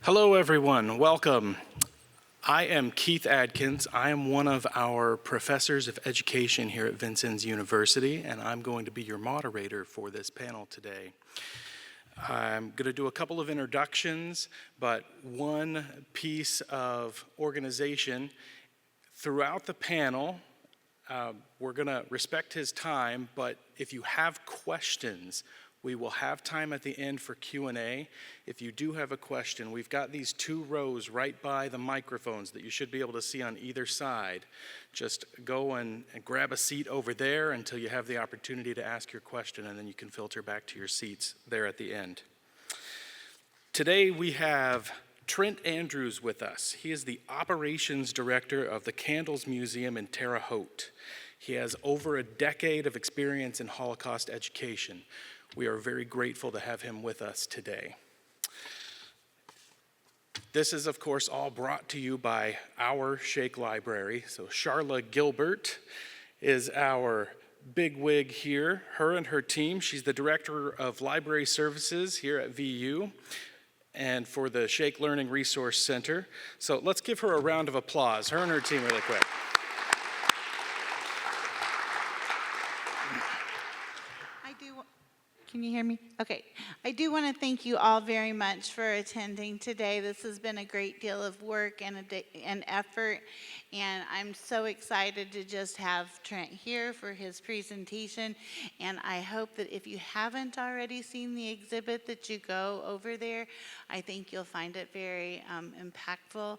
Hello, everyone. Welcome. I am Keith Adkins. I am one of our professors of education here at Vincennes University, and I'm going to be your moderator for this panel today. I'm going to do a couple of introductions, but one piece of organization. Throughout the panel, we're going to respect his time, but if you have questions, we will have time at the end for Q&A. If you do have a question, we've got these two rows right by the microphones that you should be able to see on either side. Just go and grab a seat over there until you have the opportunity to ask your question, and then you can filter back to your seats there at the end. Today we have Trent Andrews with us. He is the operations director of the Candles Museum in Terre Haute. He has over a decade of experience in Holocaust education. We are very grateful to have him with us today. This is, of course, all brought to you by our Shake Library. So Charla Gilbert is our bigwig here, her and her team. She's the director of library services here at VU and for the Shake Learning Resource Center. So let's give her a round of applause, her and her team really quick. Can you hear me? Okay. I do want to thank you all very much for attending today. This has been a great deal of work and effort, and I'm so excited to just have Trent here for his presentation. And I hope that if you haven't already seen the exhibit, that you go over there. I think you'll find it very impactful.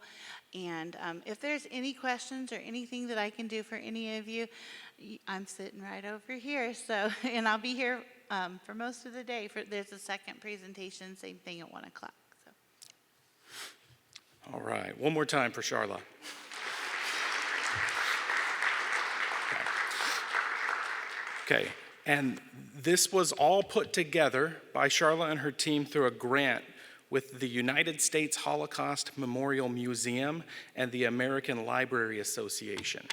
And if there's any questions or anything that I can do for any of you, I'm sitting right over here. So, and I'll be here for most of the day. There's a second presentation, same thing at 1 o'clock. So. All right, one more time for Charla. Okay, and this was all put together by Charla and her team through a grant with the United States Holocaust Memorial Museum and the American Library Association.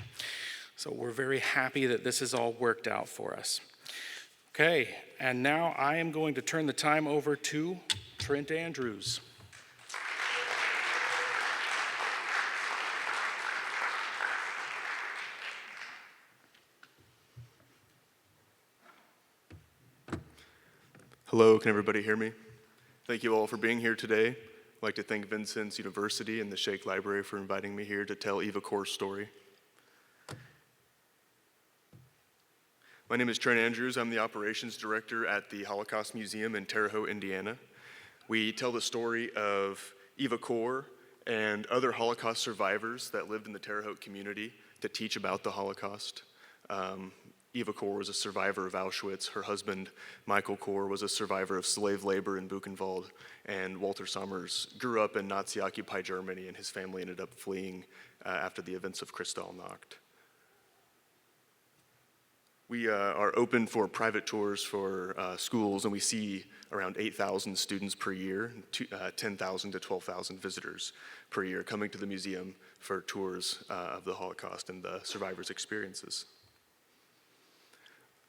So we're very happy that this has all worked out for us. Okay, and now I am going to turn the time over to Trent Andrews. Hello, can everybody hear me? Thank you all for being here today. I'd like to thank Vincennes University and the Shake Library for inviting me here to tell Eva Kor's story. My name is Trent Andrews. I'm the operations director at the Holocaust Museum in Terre Haute, Indiana. We tell the story of Eva Kor and other Holocaust survivors that lived in the Terre Haute community to teach about the Holocaust. Eva Kor was a survivor of Auschwitz. Her husband, Michael Kor, was a survivor of slave labor in Buchenwald. And Walter Sommers grew up in Nazi-occupied Germany, and his family ended up fleeing after the events of Kristallnacht. We are open for private tours for schools, and we see around 8,000 students per year, 10,000 to 12,000 visitors per year coming to the museum for tours of the Holocaust and the survivors' experiences.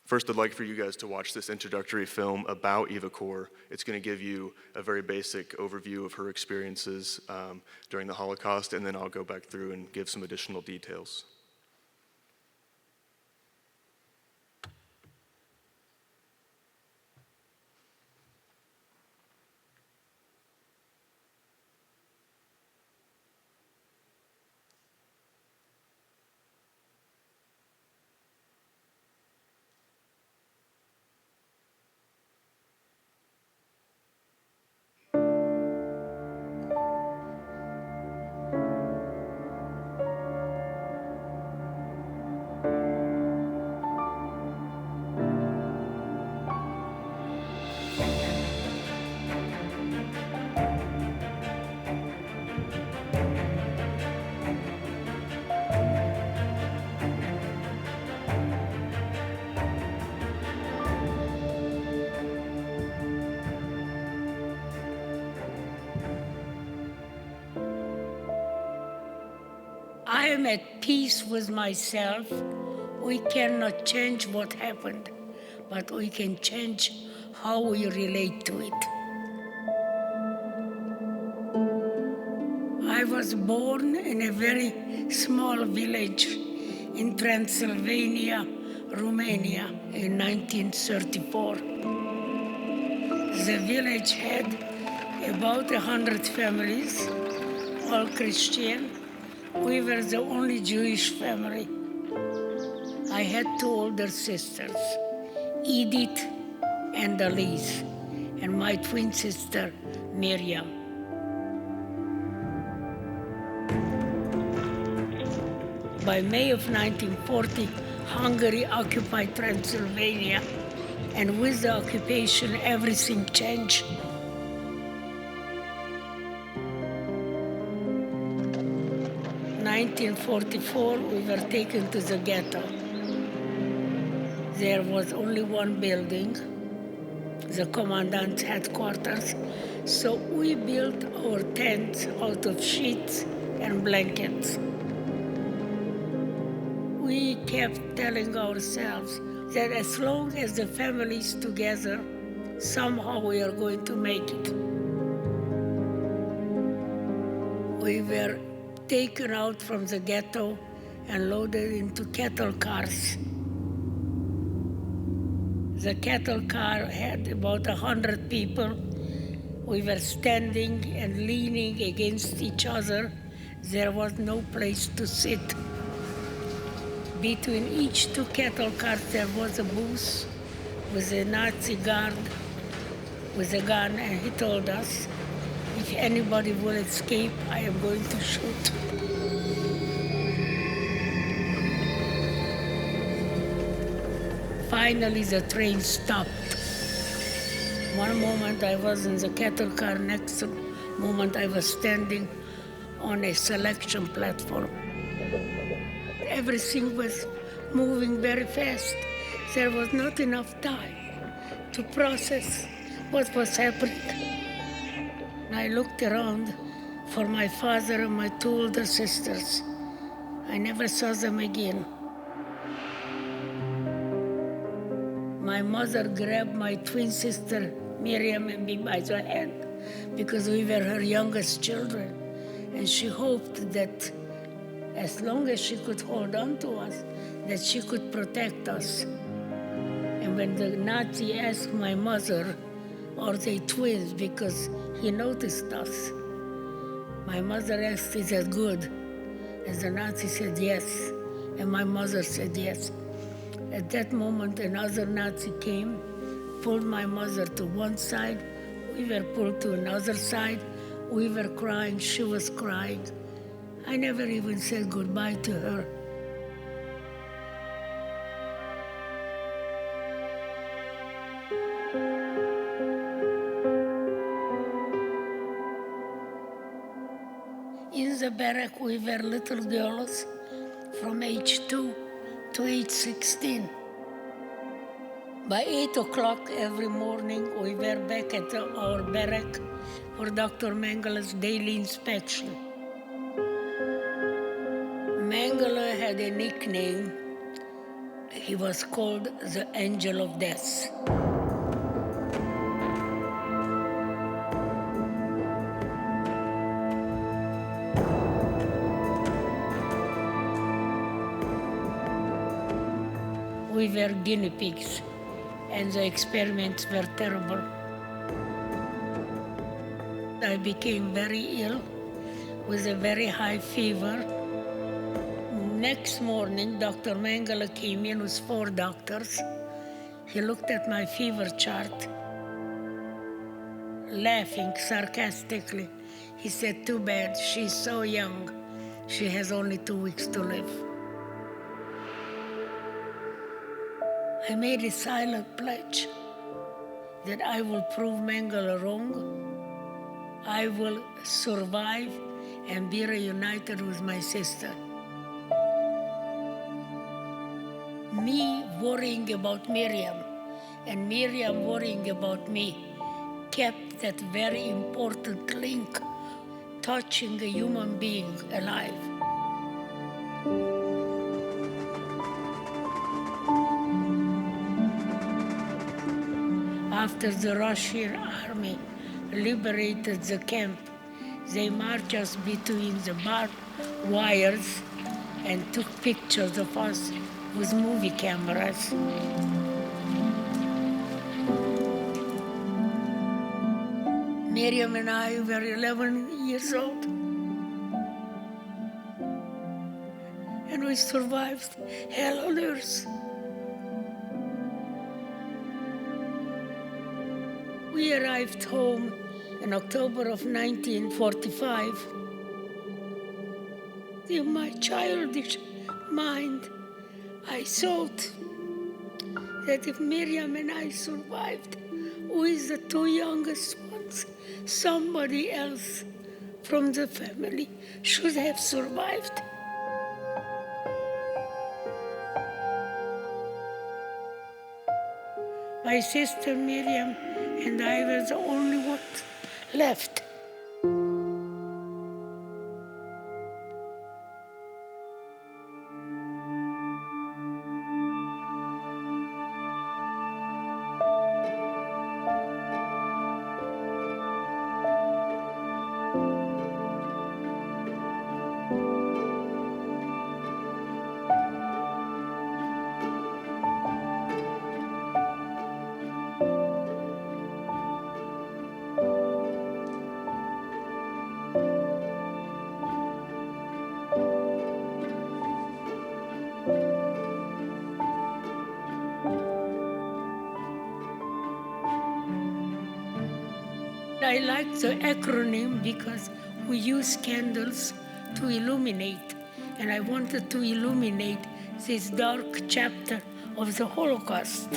First, I'd like for you guys to watch this introductory film about Eva Kor. It's going to give you a very basic overview of her experiences during the Holocaust, and then I'll go back through and give some additional details. I am at peace with myself. We cannot change what happened, but we can change how we relate to it. I was born in a very small village in Transylvania, Romania in 1934. The village had about 100 families, all Christian. We were the only Jewish family. I had two older sisters, Edith and Elise, and my twin sister, Miriam. By May of 1940, Hungary occupied Transylvania, and with the occupation, everything changed. In 1944, we were taken to the ghetto. There was only one building, the commandant's headquarters, so we built our tents out of sheets and blankets. We kept telling ourselves that as long as the family is together, somehow we are going to make it. We were taken out from the ghetto and loaded into cattle cars. The cattle car had about 100 people. We were standing and leaning against each other. There was no place to sit. Between each two cattle cars, there was a booth with a Nazi guard with a gun, and he told us, if anybody will escape, I am going to shoot. Finally, the train stopped. One moment I was in the cattle car, next moment I was standing on a selection platform. Everything was moving very fast. There was not enough time to process what was happening. I looked around for my father and my two older sisters. I never saw them again. My mother grabbed my twin sister, Miriam, and me by the hand because we were her youngest children. And she hoped that as long as she could hold on to us, that she could protect us. And when the Nazi asked my mother, are they twins, because he noticed us, my mother asked, is that good? And the Nazi said yes, and my mother said yes. At that moment, another Nazi came, pulled my mother to one side, we were pulled to another side, we were crying, she was crying. I never even said goodbye to her. In the barrack, we were little girls from age 2 to age 16. By 8 o'clock every morning, we were back at our barrack for Dr. Mengele's daily inspection. Mengele had a nickname. He was called the Angel of Death. We were guinea pigs, and the experiments were terrible. I became very ill with a very high fever. Next morning, Dr. Mengele came in with 4 doctors. He looked at my fever chart, laughing sarcastically. He said, too bad, she's so young. She has only 2 weeks to live. I made a silent pledge that I will prove Mengele wrong. I will survive and be reunited with my sister. Me worrying about Miriam and Miriam worrying about me kept that very important link, touching a human being alive. After the Russian army liberated the camp, They marched us between the barbed wires and took pictures of us with movie cameras. Miriam and I were 11 years old, and we survived hell on earth. We arrived home in October of 1945. In my childish mind, I thought that if Miriam and I survived with the two youngest ones, somebody else from the family should have survived. My sister Miriam and I were the only ones left. I like the acronym because we use candles to illuminate, and I wanted to illuminate this dark chapter of the Holocaust.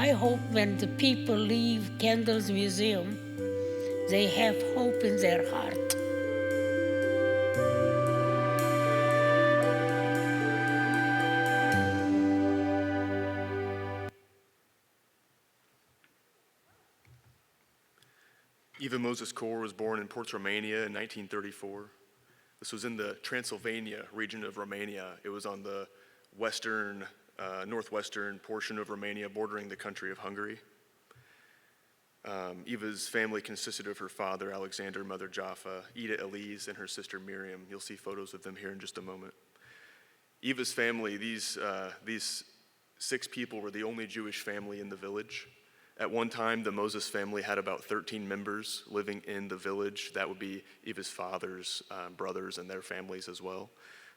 I hope when the people leave Candles Museum, they have hope in their heart. Eva Mozes Kor was born in Ports, Romania in 1934. This was in the Transylvania region of Romania. It was on the northwestern portion of Romania, bordering the country of Hungary. Eva's family consisted of her father, Alexander, mother Jaffa, Ida Elise, and her sister Miriam. You'll see photos of them here in just a moment. Eva's family, these 6 people were the only Jewish family in the village. At one time, the Moses family had about 13 members living in the village. That would be Eva's father's brothers and their families as well.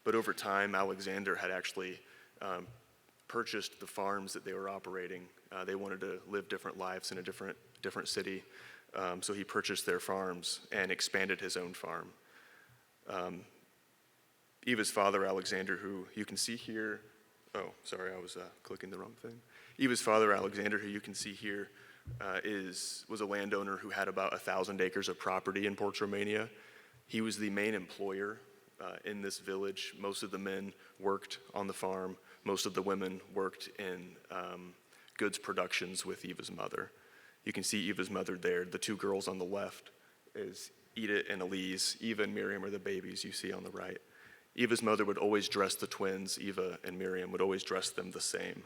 But over time, Alexander had actually purchased the farms that they were operating. They wanted to live different lives in a different city, so he purchased their farms and expanded his own farm. Eva's father, Alexander, who you can see here, I was clicking the wrong thing. Eva's father, Alexander, who you can see here, was a landowner who had about 1,000 acres of property in Ports, Romania. He was the main employer in this village. Most of the men worked on the farm. Most of the women worked in goods productions with Eva's mother. You can see Eva's mother there. The 2 girls on the left is Ida and Elise. Eva and Miriam are the babies you see on the right. Eva's mother would always dress the twins, Eva and Miriam, would always dress them the same.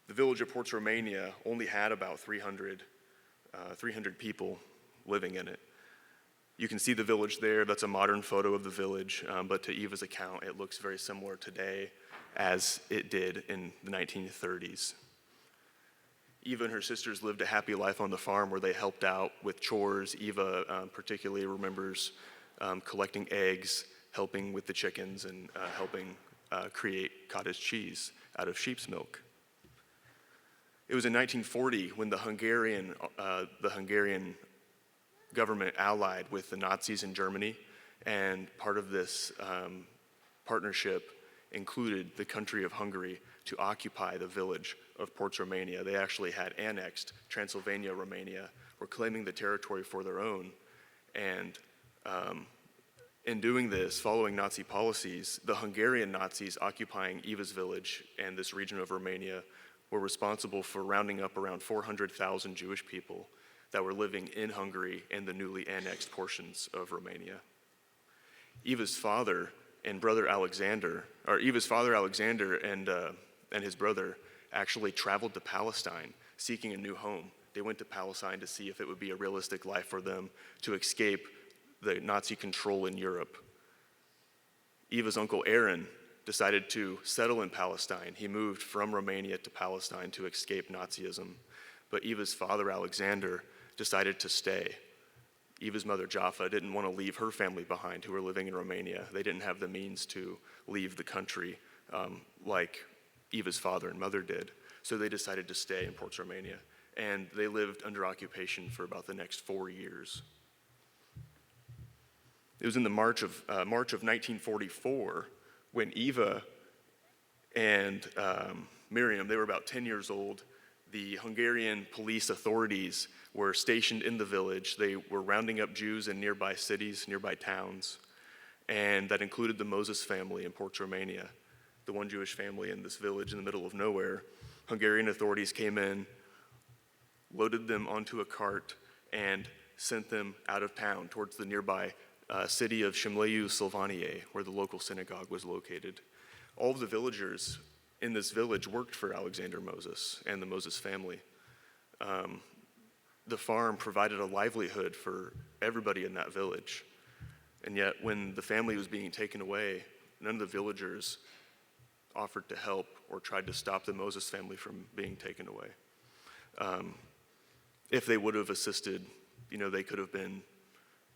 The village of Ports, Romania only had about 300 people living in it. You can see the village there. That's a modern photo of the village, but to Eva's account, it looks very similar today as it did in the 1930s. Eva and her sisters lived a happy life on the farm where they helped out with chores. Eva particularly remembers collecting eggs, helping with the chickens, and helping create cottage cheese out of sheep's milk. It was in 1940 when the Hungarian government allied with the Nazis in Germany, and part of this partnership included the country of Hungary to occupy the village of Ports, Romania. They actually had annexed Transylvania, Romania, were claiming the territory for their own, and In doing this, following Nazi policies, the Hungarian Nazis occupying Eva's village and this region of Romania were responsible for rounding up around 400,000 Jewish people that were living in Hungary and the newly annexed portions of Romania. Eva's father and brother Alexander, or Eva's father Alexander and his brother actually traveled to Palestine seeking a new home. They went to Palestine to see if it would be a realistic life for them to escape the Nazi control in Europe. Eva's uncle Aaron decided to settle in Palestine. He moved from Romania to Palestine to escape Nazism. But Eva's father Alexander decided to stay. Eva's mother Jaffa didn't want to leave her family behind who were living in Romania. They didn't have the means to leave the country like Eva's father and mother did. So they decided to stay in Ports Romania. And they lived under occupation for about the next 4 years. It was in the March of 1944 when Eva and Miriam, they were about 10 years old. The Hungarian police authorities were stationed in the village. They were rounding up Jews in nearby cities, nearby towns, and that included the Mozes family in Ports Romania, the one Jewish family in this village in the middle of nowhere. Hungarian authorities came in, loaded them onto a cart, and sent them out of town towards the nearby city of Shimleu Silvanie, where the local synagogue was located. All of the villagers in this village worked for Alexander Mozes and the Mozes family. The farm provided a livelihood for everybody in that village. And yet, when the family was being taken away, none of the villagers offered to help or tried to stop the Mozes family from being taken away. If they would have assisted, they could have been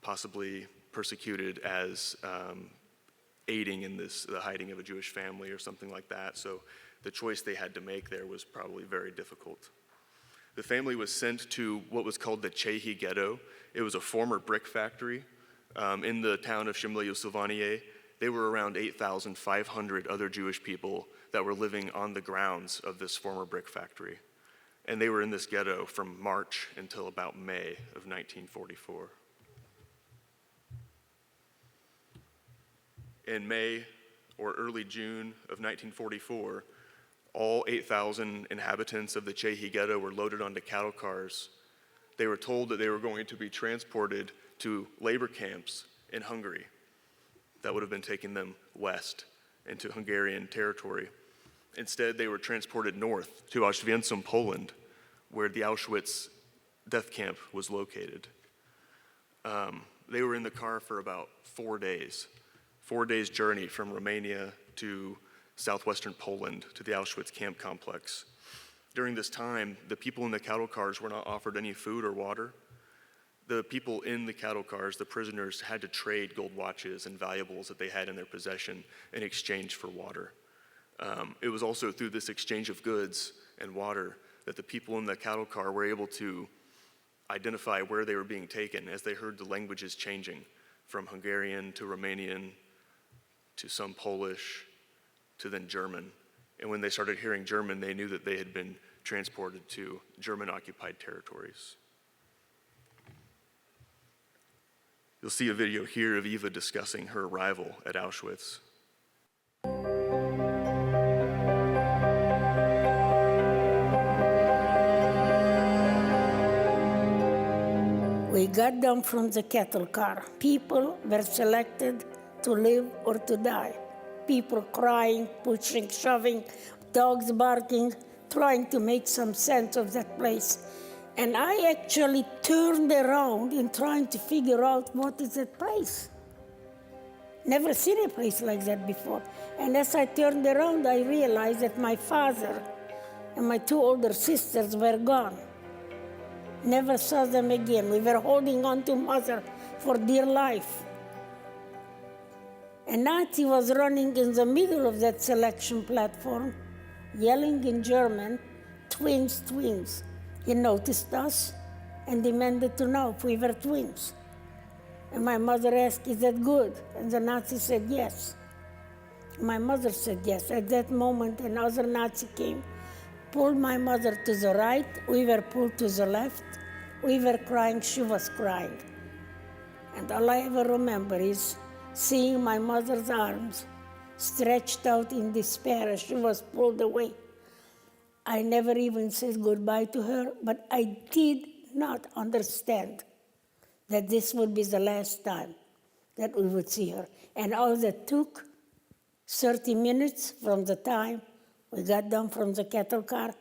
possibly persecuted as aiding in the hiding of a Jewish family or something like that. So the choice they had to make there was probably very difficult. The family was sent to what was called the Chehi Ghetto. It was a former brick factory in the town of Shimleu Silvanie. They were around 8,500 other Jewish people that were living on the grounds of this former brick factory. And they were in this ghetto from March until about May of 1944. In May or early June of 1944, all 8,000 inhabitants of the Chehi Ghetto were loaded onto cattle cars. They were told that they were going to be transported to labor camps in Hungary that would have been taking them west into Hungarian territory. Instead, they were transported north to Auschwitz, Poland, where the Auschwitz death camp was located. They were in the car for about 4 days. 4 days journey from Romania to southwestern Poland to the Auschwitz camp complex. During this time, the people in the cattle cars were not offered any food or water. The people in the cattle cars, the prisoners, had to trade gold watches and valuables that they had in their possession in exchange for water. It was also through this exchange of goods and water that the people in the cattle car were able to identify where they were being taken as they heard the languages changing from Hungarian to Romanian to some Polish to then German. And when they started hearing German, they knew that they had been transported to German-occupied territories. You'll see a video here of Eva discussing her arrival at Auschwitz. We got down from the cattle car. People were selected to live or to die. People crying, pushing, shoving, dogs barking, trying to make some sense of that place. And I actually turned around in trying to figure out what is that place. Never seen a place like that before. And as I turned around, I realized that my father and my 2 older sisters were gone. Never saw them again. We were holding on to mother for dear life. A Nazi was running in the middle of that selection platform, yelling in German, "Twins, twins." He noticed us and demanded to know if we were twins. And my mother asked, "Is that good?" And the Nazi said yes. My mother said yes. At that moment, another Nazi came, pulled my mother to the right, we were pulled to the left, we were crying, she was crying. And all I ever remember is seeing my mother's arms stretched out in despair as she was pulled away. I never even said goodbye to her, but I did not understand that this would be the last time that we would see her. And all that took 30 minutes from the time we got down from the cattle car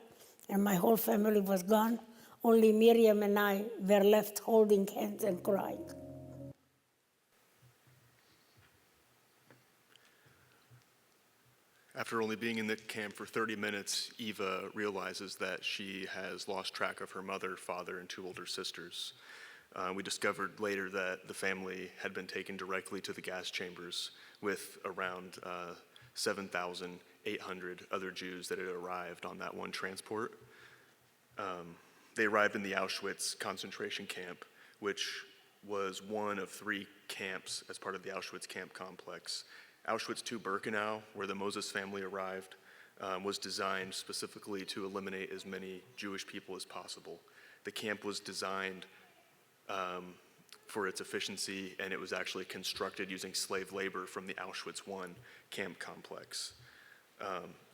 and my whole family was gone. Only Miriam and I were left holding hands and crying. After only being in the camp for 30 minutes, Eva realizes that she has lost track of her mother, father, and 2 older sisters. We discovered later that the family had been taken directly to the gas chambers with around 7,800 other Jews that had arrived on that one transport. They arrived in the Auschwitz concentration camp, which was one of 3 camps as part of the Auschwitz camp complex. Auschwitz II-Birkenau, where the Mozes family arrived, was designed specifically to eliminate as many Jewish people as possible. The camp was designed for its efficiency, and it was actually constructed using slave labor from the Auschwitz I camp complex.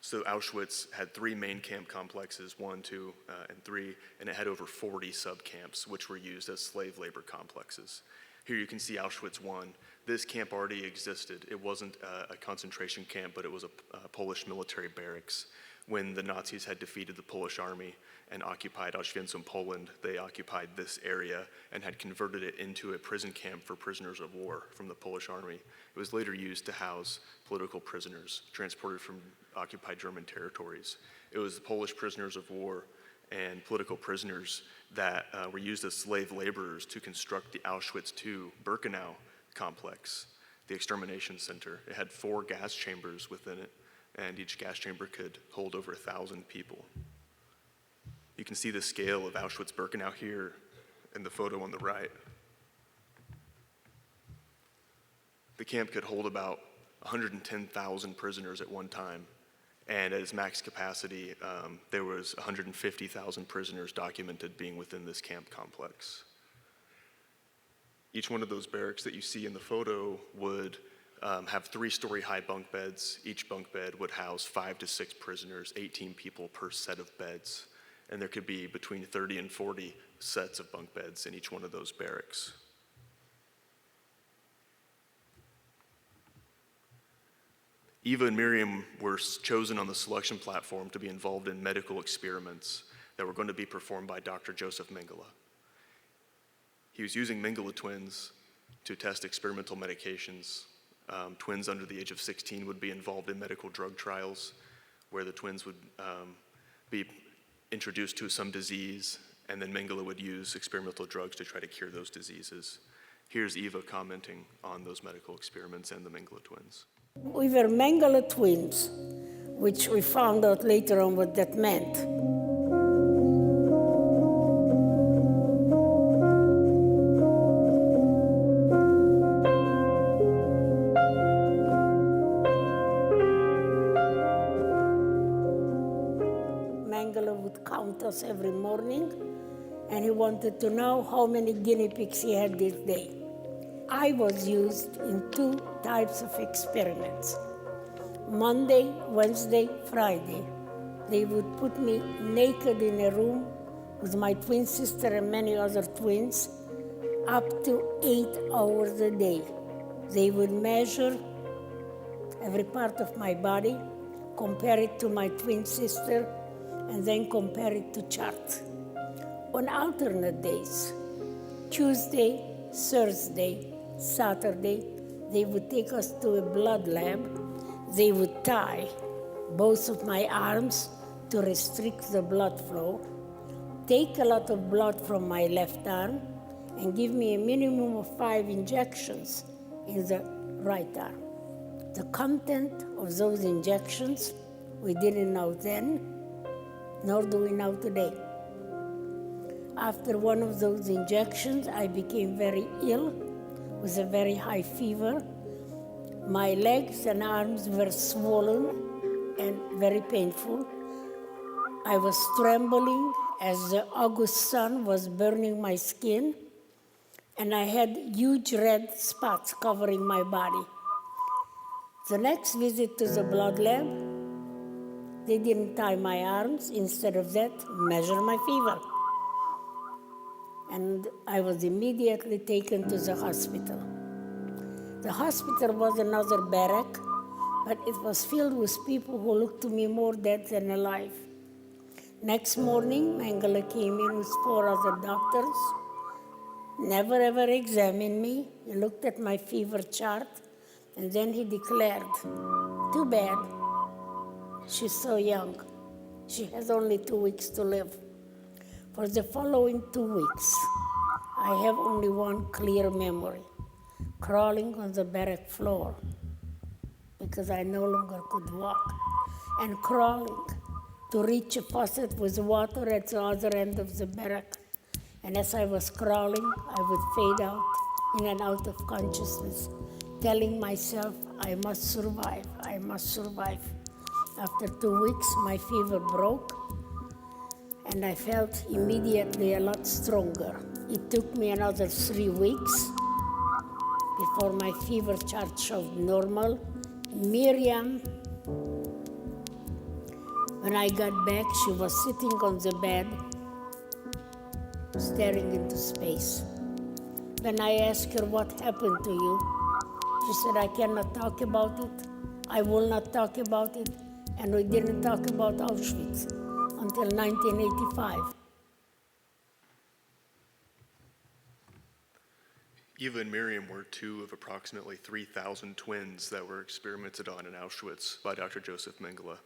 So Auschwitz had 3 main camp complexes, 1, 2, and 3, and it had over 40 sub-camps, which were used as slave labor complexes. Here you can see Auschwitz I. This camp already existed. It wasn't a concentration camp, but it was a Polish military barracks. When the Nazis had defeated the Polish army and occupied Auschwitz in Poland, they occupied this area and had converted it into a prison camp for prisoners of war from the Polish army. It was later used to house political prisoners transported from occupied German territories. It was the Polish prisoners of war and political prisoners that were used as slave laborers to construct the Auschwitz II-Birkenau complex, the extermination center. It had 4 gas chambers within it, and each gas chamber could hold over 1,000 people. You can see the scale of Auschwitz-Birkenau here in the photo on the right. The camp could hold about 110,000 prisoners at one time, and at its max capacity, there was 150,000 prisoners documented being within this camp complex. Each one of those barracks that you see in the photo would have 3-story high bunk beds. Each bunk bed would house 5 to 6 prisoners, 18 people per set of beds. And there could be between 30 and 40 sets of bunk beds in each one of those barracks. Eva and Miriam were chosen on the selection platform to be involved in medical experiments that were going to be performed by Dr. Joseph Mengele. He was using Mengele twins to test experimental medications. Twins under the age of 16 would be involved in medical drug trials where the twins would be introduced to some disease, and then Mengele would use experimental drugs to try to cure those diseases. Here's Eva commenting on those medical experiments and the Mengele twins. We were Mengele twins, which we found out later on what that meant. Mengele would count us every morning, and he wanted to know how many guinea pigs he had this day. I was used in 2 types of experiments. Monday, Wednesday, Friday. They would put me naked in a room with my twin sister and many other twins up to 8 hours a day. They would measure every part of my body, compare it to my twin sister, and then compare it to chart. On alternate days, Tuesday, Thursday, Saturday, they would take us to a blood lab. They would tie both of my arms to restrict the blood flow, take a lot of blood from my left arm, and give me a minimum of 5 injections in the right arm. The content of those injections, we didn't know then, nor do we know today. After one of those injections, I became very ill with a very high fever. My legs and arms were swollen and very painful. I was trembling as the August sun was burning my skin, and I had huge red spots covering my body. The next visit to the blood lab, they didn't tie my arms. Instead of that, measure my fever. And I was immediately taken to the hospital. The hospital was another barrack, but it was filled with people who looked to me more dead than alive. Next morning, Mengele came in with 4 other doctors, never ever examined me. He looked at my fever chart, and then he declared, "Too bad, she's so young. She has only 2 weeks to live." For the following 2 weeks, I have only one clear memory, crawling on the barrack floor because I no longer could walk, and crawling to reach a faucet with water at the other end of the barrack. And as I was crawling, I would fade out in and out of consciousness, telling myself, I must survive, I must survive. After 2 weeks, my fever broke, and I felt immediately a lot stronger. It took me another 3 weeks before my fever chart showed normal. Miriam, when I got back, she was sitting on the bed, staring into space. When I asked her what happened to you, she said, I cannot talk about it, I will not talk about it, and we didn't talk about Auschwitz until 1985. Eva and Miriam were 2 of approximately 3,000 twins that were experimented on in Auschwitz by Dr. Joseph Mengele.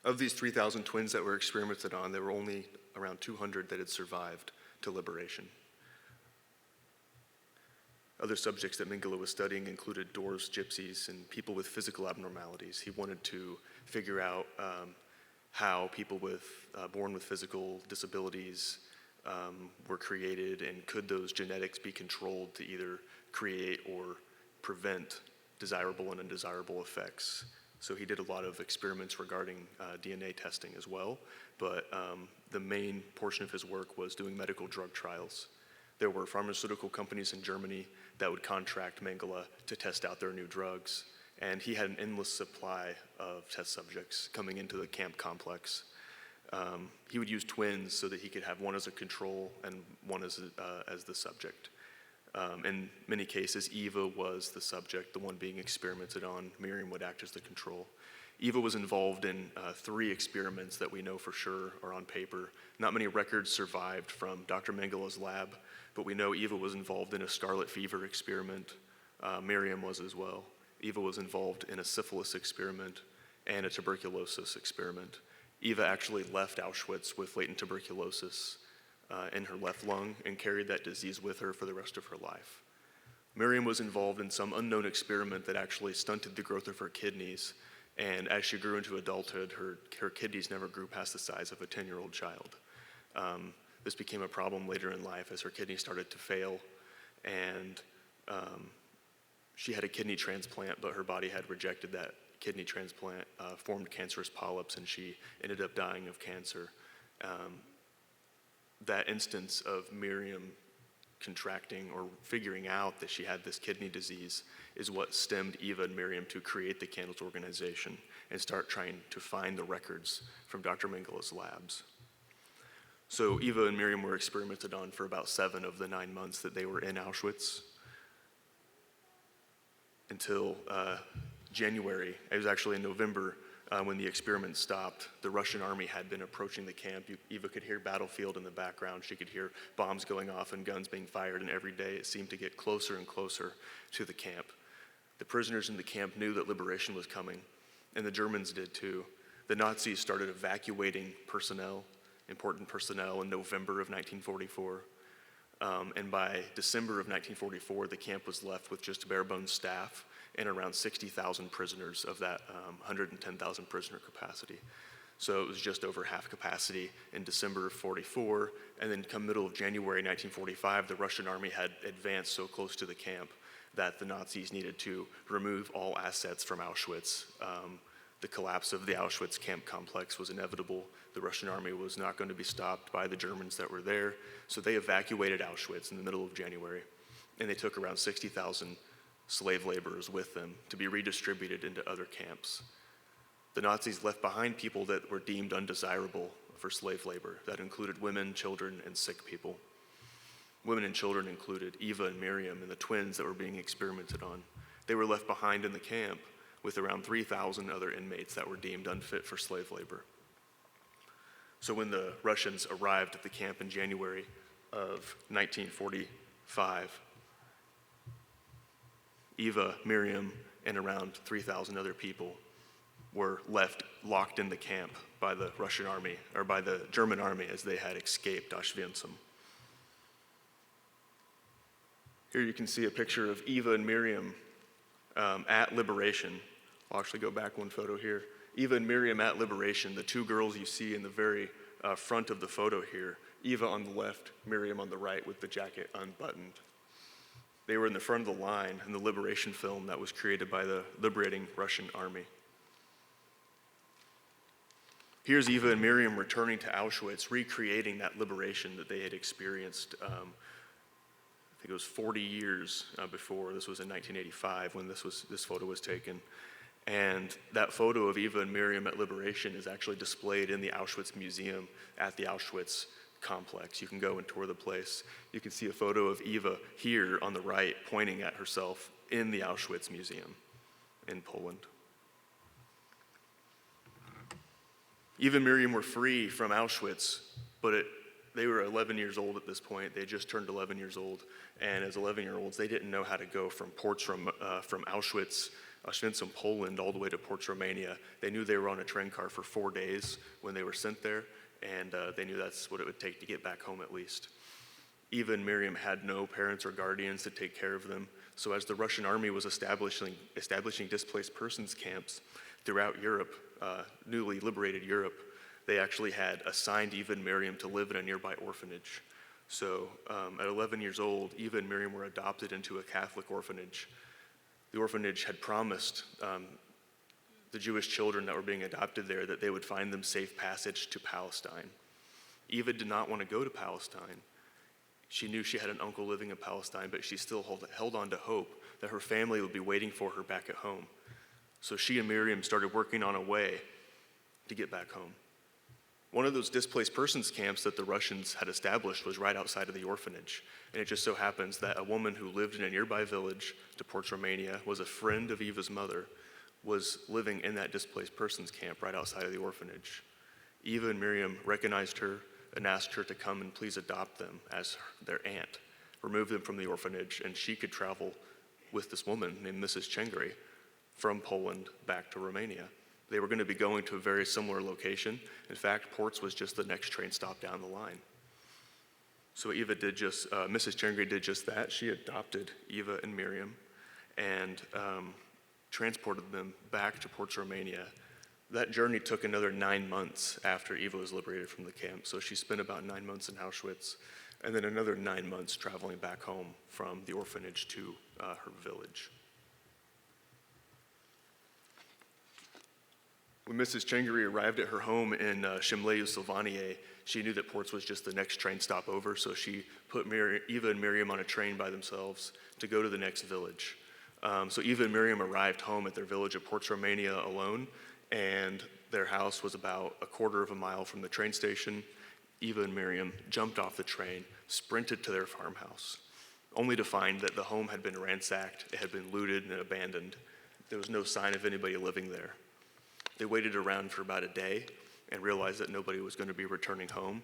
Of these 3,000 twins that were experimented on, there were only around 200 that had survived to liberation. Other subjects that Mengele was studying included Doors, gypsies, and people with physical abnormalities. He wanted to figure out how people born with physical disabilities were created, and could those genetics be controlled to either create or prevent desirable and undesirable effects. So he did a lot of experiments regarding DNA testing as well, but the main portion of his work was doing medical drug trials. There were pharmaceutical companies in Germany that would contract Mengele to test out their new drugs, and he had an endless supply of test subjects coming into the camp complex. He would use twins so that he could have one as a control and one as the subject. In many cases, Eva was the subject, the one being experimented on. Miriam would act as the control. Eva was involved in 3 experiments that we know for sure are on paper. Not many records survived from Dr. Mengele's lab, but we know Eva was involved in a scarlet fever experiment. Miriam was as well. Eva was involved in a syphilis experiment and a tuberculosis experiment. Eva actually left Auschwitz with latent tuberculosis in her left lung and carried that disease with her for the rest of her life. Miriam was involved in some unknown experiment that actually stunted the growth of her kidneys, and as she grew into adulthood, her kidneys never grew past the size of a 10-year-old child. This became a problem later in life as her kidneys started to fail, and she had a kidney transplant, but her body had rejected that kidney transplant, formed cancerous polyps, and she ended up dying of cancer. That instance of Miriam contracting or figuring out that she had this kidney disease is what stemmed Eva and Miriam to create the Candles organization and start trying to find the records from Dr. Mengele's labs. So Eva and Miriam were experimented on for about 7 of the 9 months that they were in Auschwitz until January. It was actually in November when the experiment stopped. The Russian army had been approaching the camp. Eva could hear battlefield in the background. She could hear bombs going off and guns being fired, and every day it seemed to get closer and closer to the camp. The prisoners in the camp knew that liberation was coming, and the Germans did too. The Nazis started evacuating important personnel in November of 1944. And by December of 1944, the camp was left with just bare-bones staff and around 60,000 prisoners of that 110,000 prisoner capacity. So it was just over half capacity in December of 44, and then come middle of January 1945, the Russian army had advanced so close to the camp that the Nazis needed to remove all assets from Auschwitz. The collapse of the Auschwitz camp complex was inevitable. The Russian army was not going to be stopped by the Germans that were there, so they evacuated Auschwitz in the middle of January, and they took around 60,000 slave laborers with them to be redistributed into other camps. The Nazis left behind people that were deemed undesirable for slave labor. That included women, children, and sick people. Women and children included Eva and Miriam and the twins that were being experimented on. They were left behind in the camp with around 3,000 other inmates that were deemed unfit for slave labor. So when the Russians arrived at the camp in January of 1945, Eva, Miriam, and around 3,000 other people were left locked in the camp by the Russian army, or by the German army, as they had escaped Auschwitz. Here you can see a picture of Eva and Miriam at liberation. I'll actually go back one photo here. Eva and Miriam at liberation, the two girls you see in the very front of the photo here. Eva on the left, Miriam on the right with the jacket unbuttoned. They were in the front of the line in the liberation film that was created by the liberating Russian army. Here's Eva and Miriam returning to Auschwitz, recreating that liberation that they had experienced, I think it was 40 years before. This was in 1985 when this photo was taken. And that photo of Eva and Miriam at liberation is actually displayed in the Auschwitz Museum at the Auschwitz complex. You can go and tour the place. You can see a photo of Eva here on the right pointing at herself in the Auschwitz Museum in Poland. Eva and Miriam were free from Auschwitz, but they were 11 years old at this point. They just turned 11 years old, and as 11-year-olds, they didn't know how to go from Auschwitz in Poland all the way to Ports, Romania. They knew they were on a train car for 4 days when they were sent there, and they knew that's what it would take to get back home at least. Eva and Miriam had no parents or guardians to take care of them, so as the Russian army was establishing displaced persons camps throughout Europe, newly liberated Europe, they actually had assigned Eva and Miriam to live in a nearby orphanage. So at 11 years old, Eva and Miriam were adopted into a Catholic orphanage. The orphanage had promised the Jewish children that were being adopted there that they would find them safe passage to Palestine. Eva did not want to go to Palestine. She knew she had an uncle living in Palestine, but she still held on to hope that her family would be waiting for her back at home. So she and Miriam started working on a way to get back home. One of those displaced persons camps that the Russians had established was right outside of the orphanage. And it just so happens that a woman who lived in a nearby village to Ports, Romania, was a friend of Eva's mother, was living in that displaced persons camp right outside of the orphanage. Eva and Miriam recognized her and asked her to come and please adopt them as their aunt, remove them from the orphanage, and she could travel with this woman named Mrs. Chengri from Poland back to Romania. They were going to be going to a very similar location. In fact, Ports was just the next train stop down the line. So Mrs. Chengri did just that. She adopted Eva and Miriam and transported them back to Ports, Romania. That journey took another 9 months after Eva was liberated from the camp. So she spent about 9 months in Auschwitz and then another 9 months traveling back home from the orphanage to her village. When Mrs. Chengri arrived at her home in Shimleyu-Sylvaniye, she knew that Ports was just the next train stop over, so she put Eva and Miriam on a train by themselves to go to the next village. So Eva and Miriam arrived home at their village of Ports, Romania alone, and their house was about a quarter of a mile from the train station. Eva and Miriam jumped off the train, sprinted to their farmhouse, only to find that the home had been ransacked, it had been looted and abandoned. There was no sign of anybody living there. They waited around for about a day and realized that nobody was going to be returning home.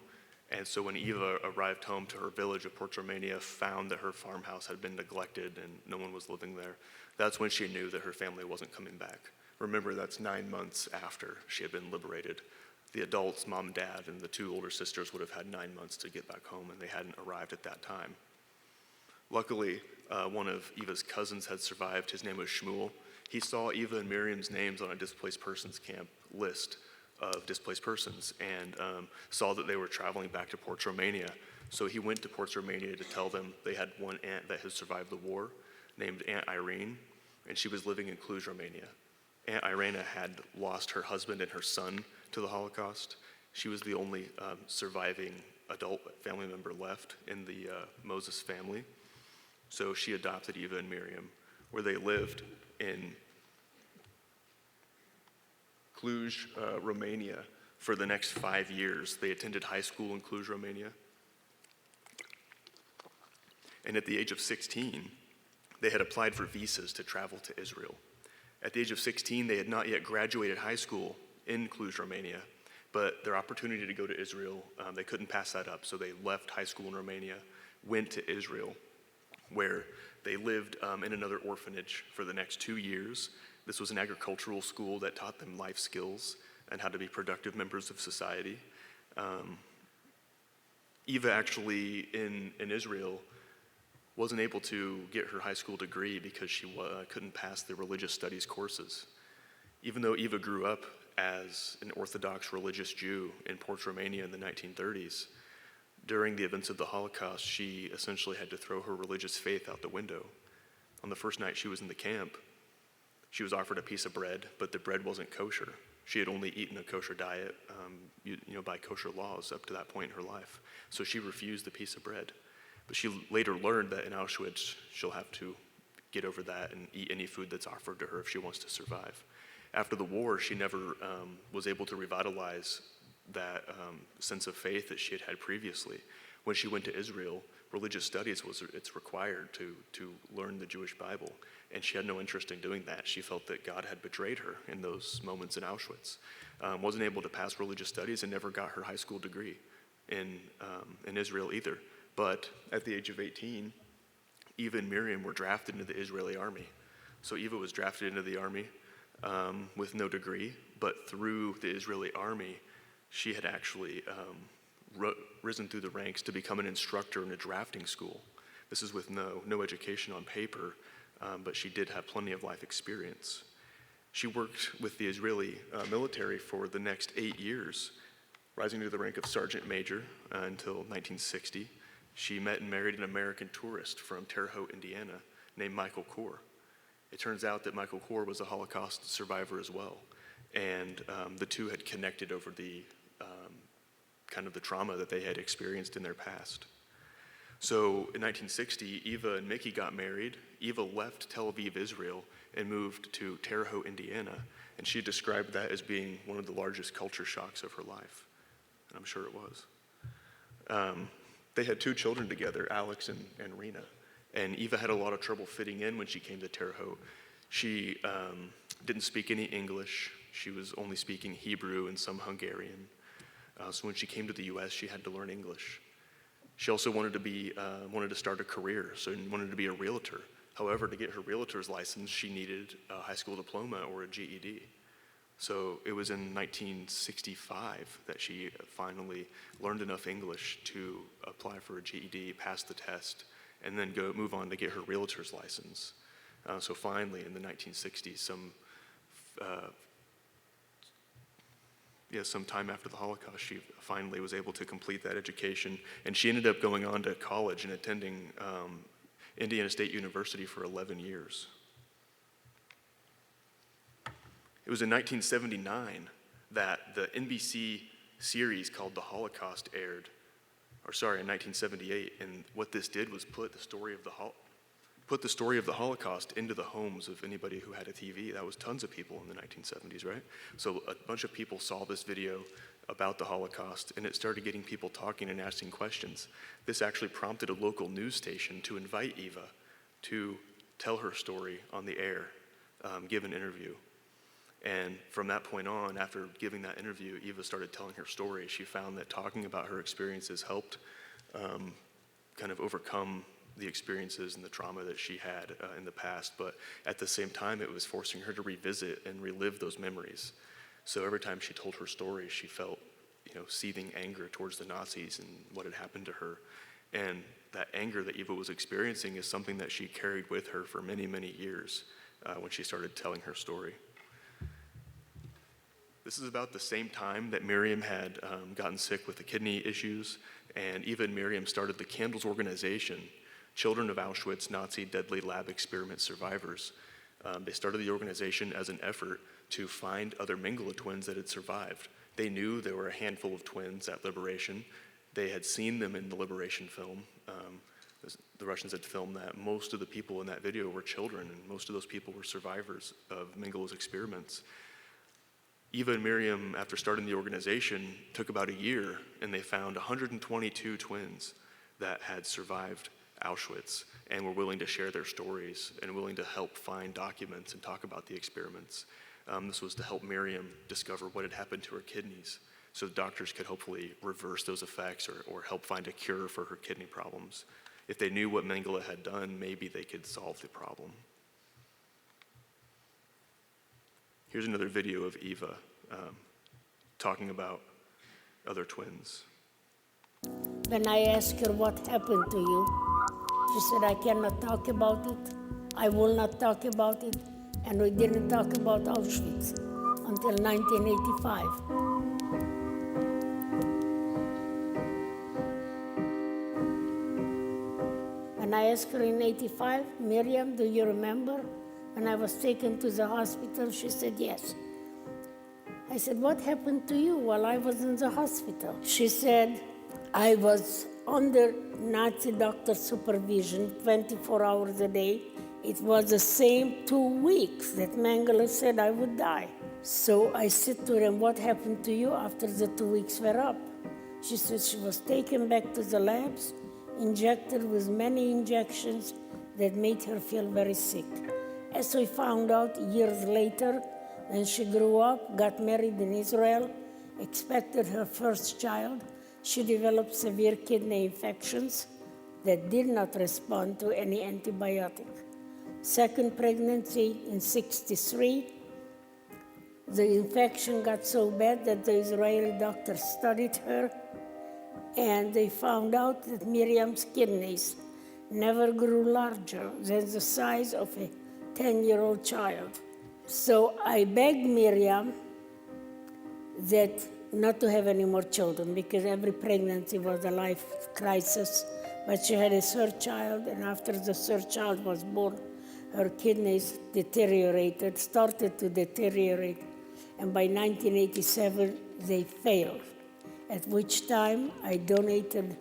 And so when Eva arrived home to her village of Ports, Romania, found that her farmhouse had been neglected and no one was living there, that's when she knew that her family wasn't coming back. Remember, that's 9 months after she had been liberated. The adults, mom and dad, and the two older sisters would have had 9 months to get back home, and they hadn't arrived at that time. Luckily, one of Eva's cousins had survived. His name was Shmuel. He saw Eva and Miriam's names on a displaced persons camp list of displaced persons and saw that they were traveling back to Ports, Romania. So he went to Ports, Romania to tell them they had one aunt that had survived the war named Aunt Irene, and she was living in Cluj, Romania. Aunt Irena had lost her husband and her son to the Holocaust. She was the only surviving adult family member left in the Mozes family. So she adopted Eva and Miriam, where they lived in Cluj, Romania, for the next 5 years. They attended high school in Cluj, Romania. And at the age of 16, they had applied for visas to travel to Israel. At the age of 16, they had not yet graduated high school in Cluj, Romania, but their opportunity to go to Israel, they couldn't pass that up, so they left high school in Romania, went to Israel, where they lived in another orphanage for the next 2 years. This was an agricultural school that taught them life skills and how to be productive members of society. Eva actually, in Israel, wasn't able to get her high school degree because she couldn't pass the religious studies courses. Even though Eva grew up as an Orthodox religious Jew in Port Romania in the 1930s, during the events of the Holocaust, she essentially had to throw her religious faith out the window. On the first night she was in the camp, she was offered a piece of bread, but the bread wasn't kosher. She had only eaten a kosher diet, by kosher laws up to that point in her life. So she refused the piece of bread. But she later learned that in Auschwitz, she'll have to get over that and eat any food that's offered to her if she wants to survive. After the war, she never was able to revitalize that sense of faith that she had had previously. When she went to Israel, religious studies it's required to learn the Jewish Bible, and she had no interest in doing that. She felt that God had betrayed her in those moments in Auschwitz. Wasn't able to pass religious studies and never got her high school degree in Israel either. But at the age of 18, Eva and Miriam were drafted into the Israeli army. So Eva was drafted into the army with no degree, but through the Israeli army, she had actually risen through the ranks to become an instructor in a drafting school. This is with no education on paper, but she did have plenty of life experience. She worked with the Israeli military for the next 8 years, rising to the rank of sergeant major until 1960. She met and married an American tourist from Terre Haute, Indiana, named Michael Kor. It turns out that Michael Kor was a Holocaust survivor as well, and the two had connected over the kind of the trauma that they had experienced in their past. So in 1960, Eva and Mickey got married. Eva left Tel Aviv, Israel, and moved to Terre Haute, Indiana, and she described that as being one of the largest culture shocks of her life, and I'm sure it was. They had 2 children together, Alex and Rena, and Eva had a lot of trouble fitting in when she came to Terre Haute. She didn't speak any English. She was only speaking Hebrew and some Hungarian. So when she came to the U.S., she had to learn English. She also wanted to start a career, so wanted to be a realtor. However, to get her realtor's license, she needed a high school diploma or a GED. So it was in 1965 that she finally learned enough English to apply for a GED, pass the test, and then move on to get her realtor's license. So finally, in the 1960s, some time after the Holocaust, she finally was able to complete that education, and she ended up going on to college and attending Indiana State University for 11 years. It was in 1979 that the NBC series called The Holocaust aired, in 1978, and what this did was put the story of the Holocaust into the homes of anybody who had a TV. That was tons of people in the 1970s, right? So a bunch of people saw this video about the Holocaust, and it started getting people talking and asking questions. This actually prompted a local news station to invite Eva to tell her story on the air, give an interview. And from that point on, after giving that interview, Eva started telling her story. She found that talking about her experiences helped kind of overcome the experiences and the trauma that she had in the past, but at the same time, it was forcing her to revisit and relive those memories. So every time she told her story, she felt, seething anger towards the Nazis and what had happened to her. And that anger that Eva was experiencing is something that she carried with her for many, many years when she started telling her story. This is about the same time that Miriam had gotten sick with the kidney issues, and Eva and Miriam started the Candles organization, Children of Auschwitz Nazi Deadly Lab Experiment Survivors. They started the organization as an effort to find other Mengele twins that had survived. They knew there were a handful of twins at Liberation. They had seen them in the Liberation film. The Russians had filmed that. Most of the people in that video were children, and most of those people were survivors of Mengele's experiments. Eva and Miriam, after starting the organization, took about a year, and they found 122 twins that had survived Auschwitz and were willing to share their stories and willing to help find documents and talk about the experiments. This was to help Miriam discover what had happened to her kidneys, so doctors could hopefully reverse those effects or help find a cure for her kidney problems. If they knew what Mengele had done, maybe they could solve the problem. Here's another video of Eva talking about other twins. When I asked her what happened to you, she said, I cannot talk about it. I will not talk about it. And we didn't talk about Auschwitz until 1985. And I asked her in 85, Miriam, do you remember? When I was taken to the hospital, she said, yes. I said, what happened to you while I was in the hospital? She said, I was under Nazi doctor supervision 24 hours a day. It was the same 2 weeks that Mengele said I would die. So I said to her, what happened to you after the 2 weeks were up? She said she was taken back to the labs, injected with many injections that made her feel very sick. As we found out years later, when she grew up, got married in Israel, expected her first child, she developed severe kidney infections that did not respond to any antibiotic. Second pregnancy in '63, the infection got so bad that the Israeli doctors studied her, and they found out that Miriam's kidneys never grew larger than the size of a 10-year-old child. So I begged Miriam that not to have any more children, because every pregnancy was a life crisis. But she had a third child, and after the third child was born, her kidneys deteriorated, started to deteriorate, and by 1987, they failed, at which time I donated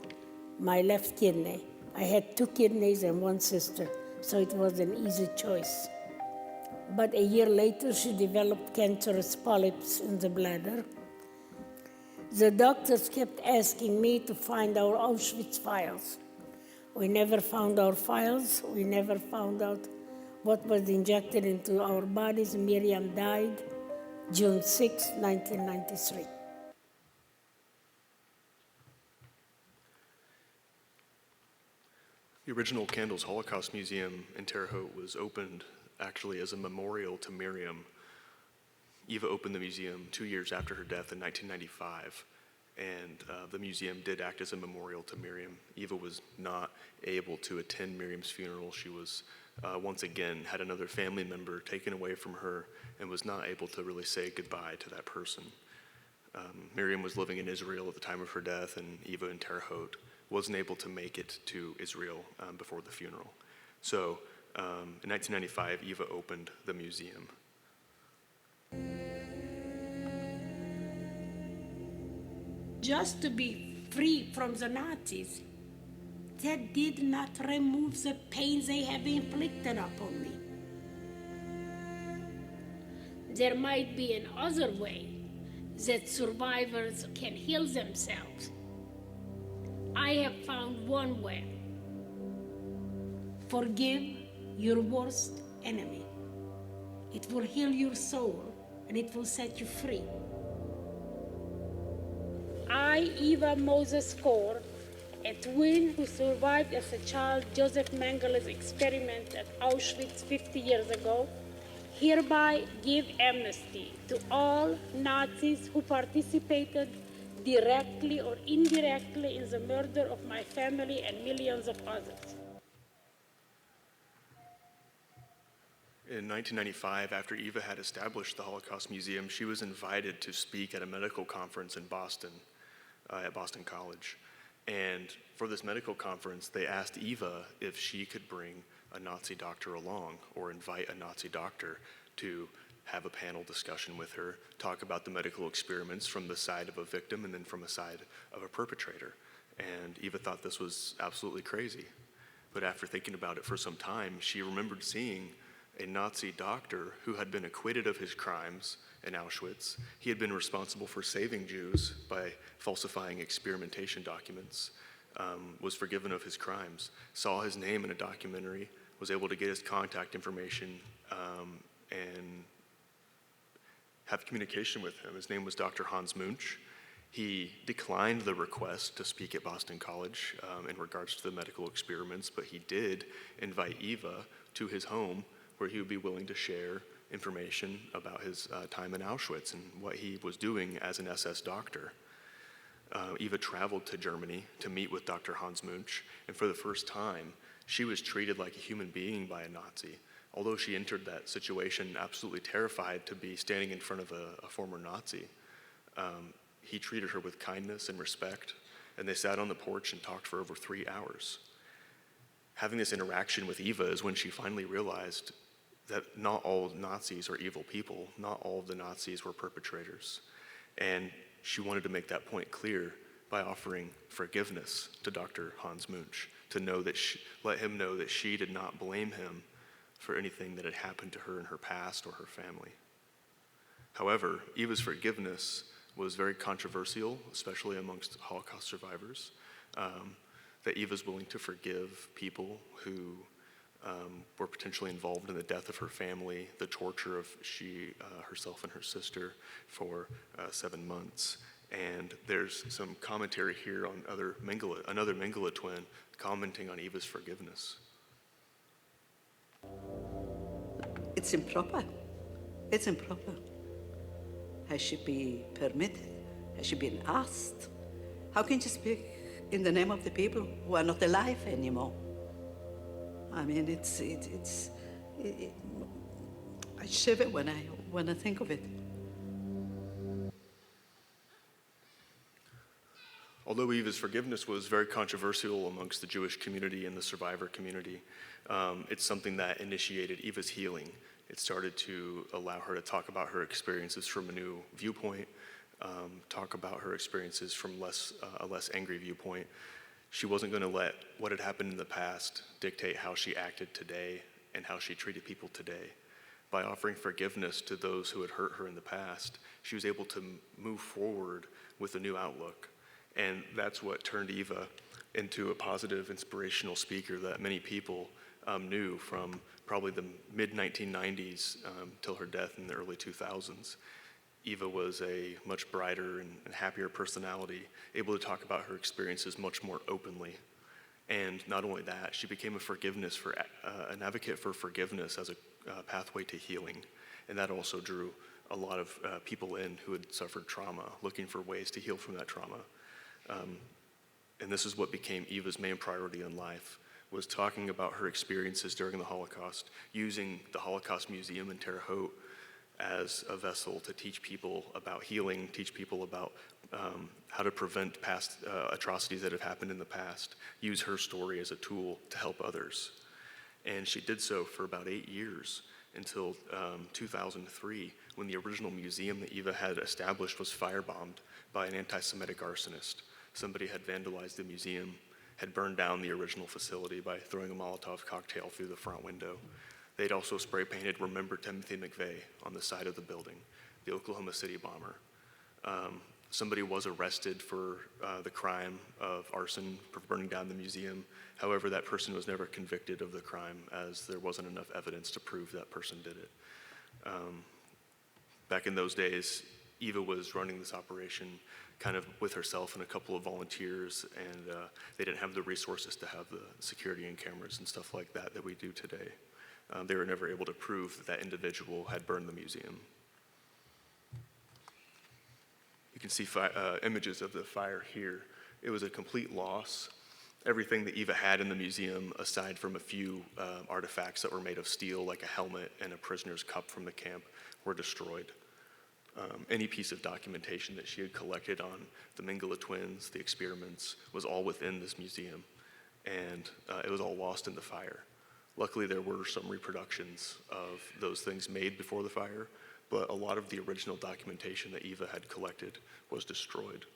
my left kidney. I had 2 kidneys and 1 sister, so it was an easy choice. But a year later, she developed cancerous polyps in the bladder. The doctors kept asking me to find our Auschwitz files. We never found our files. We never found out what was injected into our bodies. Miriam died June 6, 1993. The original Candles Holocaust Museum in Terre Haute was opened actually as a memorial to Miriam. Eva opened the museum 2 years after her death in 1995, and the museum did act as a memorial to Miriam. Eva was not able to attend Miriam's funeral. She was, once again, had another family member taken away from her and was not able to really say goodbye to that person. Miriam was living in Israel at the time of her death, and Eva in Terre Haute wasn't able to make it to Israel before the funeral. So in 1995, Eva opened the museum. Just to be free from the Nazis, that did not remove the pain they have inflicted upon me. There might be another way that survivors can heal themselves. I have found one way. Forgive your worst enemy. It will heal your soul and it will set you free. I, Eva Mozes Kor, a twin who survived as a child Joseph Mengele's experiment at Auschwitz 50 years ago, hereby give amnesty to all Nazis who participated directly or indirectly in the murder of my family and millions of others. In 1995, after Eva had established the Holocaust Museum, she was invited to speak at a medical conference in Boston, at Boston College. And for this medical conference, they asked Eva if she could bring a Nazi doctor along or invite a Nazi doctor to have a panel discussion with her, talk about the medical experiments from the side of a victim and then from a side of a perpetrator. And Eva thought this was absolutely crazy. But after thinking about it for some time, she remembered seeing a Nazi doctor who had been acquitted of his crimes in Auschwitz. He had been responsible for saving Jews by falsifying experimentation documents, was forgiven of his crimes, saw his name in a documentary, was able to get his contact information and have communication with him. His name was Dr. Hans Munch. He declined the request to speak at Boston College in regards to the medical experiments, but he did invite Eva to his home where he would be willing to share information about his time in Auschwitz and what he was doing as an SS doctor. Eva traveled to Germany to meet with Dr. Hans Munch, and for the first time, she was treated like a human being by a Nazi. Although she entered that situation absolutely terrified to be standing in front of a former Nazi, he treated her with kindness and respect, and they sat on the porch and talked for over 3 hours. Having this interaction with Eva is when she finally realized that not all Nazis are evil people, not all of the Nazis were perpetrators. And she wanted to make that point clear by offering forgiveness to Dr. Hans Munch, to know that let him know that she did not blame him for anything that had happened to her in her past or her family. However, Eva's forgiveness was very controversial, especially amongst Holocaust survivors, that Eva's willing to forgive people who were potentially involved in the death of her family, the torture of herself and her sister for 7 months. And there's some commentary here on another Mengele twin commenting on Eva's forgiveness. It's improper. It's improper. I should be permitted. I should be asked. How can you speak in the name of the people who are not alive anymore? I mean, I shiver when I think of it. Although Eva's forgiveness was very controversial amongst the Jewish community and the survivor community, it's something that initiated Eva's healing. It started to allow her to talk about her experiences from a new viewpoint, talk about her experiences from a less angry viewpoint. She wasn't going to let what had happened in the past dictate how she acted today and how she treated people today. By offering forgiveness to those who had hurt her in the past, she was able to move forward with a new outlook. And that's what turned Eva into a positive, inspirational speaker that many people knew from probably the mid-1990s till her death in the early 2000s. Eva was a much brighter and happier personality, able to talk about her experiences much more openly. And not only that, she became an advocate for forgiveness as a pathway to healing. And that also drew a lot of people in who had suffered trauma, looking for ways to heal from that trauma. And this is what became Eva's main priority in life, was talking about her experiences during the Holocaust, using the Holocaust Museum in Terre Haute as a vessel to teach people about healing, teach people about how to prevent past atrocities that have happened in the past, use her story as a tool to help others. And she did so for about 8 years until 2003, when the original museum that Eva had established was firebombed by an anti-Semitic arsonist. Somebody had vandalized the museum, had burned down the original facility by throwing a Molotov cocktail through the front window. They'd also spray painted "Remember Timothy McVeigh" on the side of the building, the Oklahoma City bomber. Somebody was arrested for the crime of arson, for burning down the museum. However, that person was never convicted of the crime, as there wasn't enough evidence to prove that person did it. Back in those days, Eva was running this operation kind of with herself and a couple of volunteers, and they didn't have the resources to have the security and cameras and stuff like that we do today. They were never able to prove that individual had burned the museum. You can see images of the fire here. It was a complete loss. Everything that Eva had in the museum, aside from a few artifacts that were made of steel, like a helmet and a prisoner's cup from the camp, were destroyed. Any piece of documentation that she had collected on the Mengele twins, the experiments, was all within this museum, and it was all lost in the fire. Luckily, there were some reproductions of those things made before the fire, but a lot of the original documentation that Eva had collected was destroyed.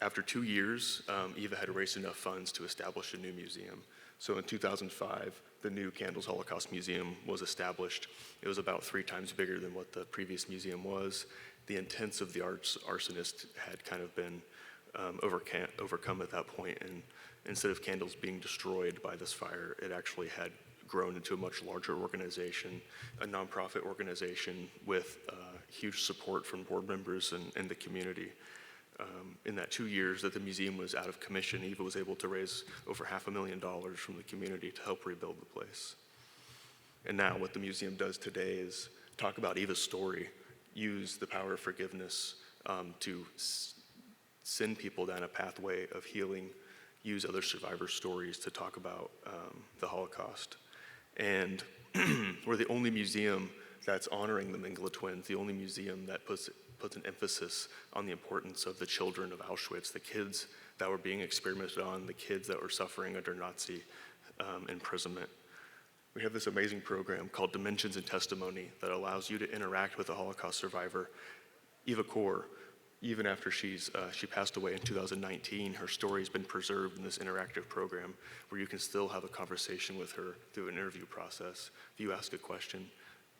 After 2 years, Eva had raised enough funds to establish a new museum. So in 2005, the new Candles Holocaust Museum was established. It was about 3 times bigger than what the previous museum was. The intents of the arsonist had kind of been overcome at that point, and instead of candles being destroyed by this fire, it actually had grown into a much larger organization, a nonprofit organization with huge support from board members and the community. In that 2 years that the museum was out of commission, Eva was able to raise over $500,000 from the community to help rebuild the place. And now what the museum does today is talk about Eva's story, use the power of forgiveness to send people down a pathway of healing, use other survivor stories to talk about the Holocaust. And we're the only museum that's honoring the Mengele twins, the only museum that puts an emphasis on the importance of the children of Auschwitz, the kids that were being experimented on, the kids that were suffering under Nazi imprisonment. We have this amazing program called Dimensions and Testimony that allows you to interact with a Holocaust survivor. Eva Kor, even after she passed away in 2019, her story has been preserved in this interactive program where you can still have a conversation with her through an interview process. If you ask a question,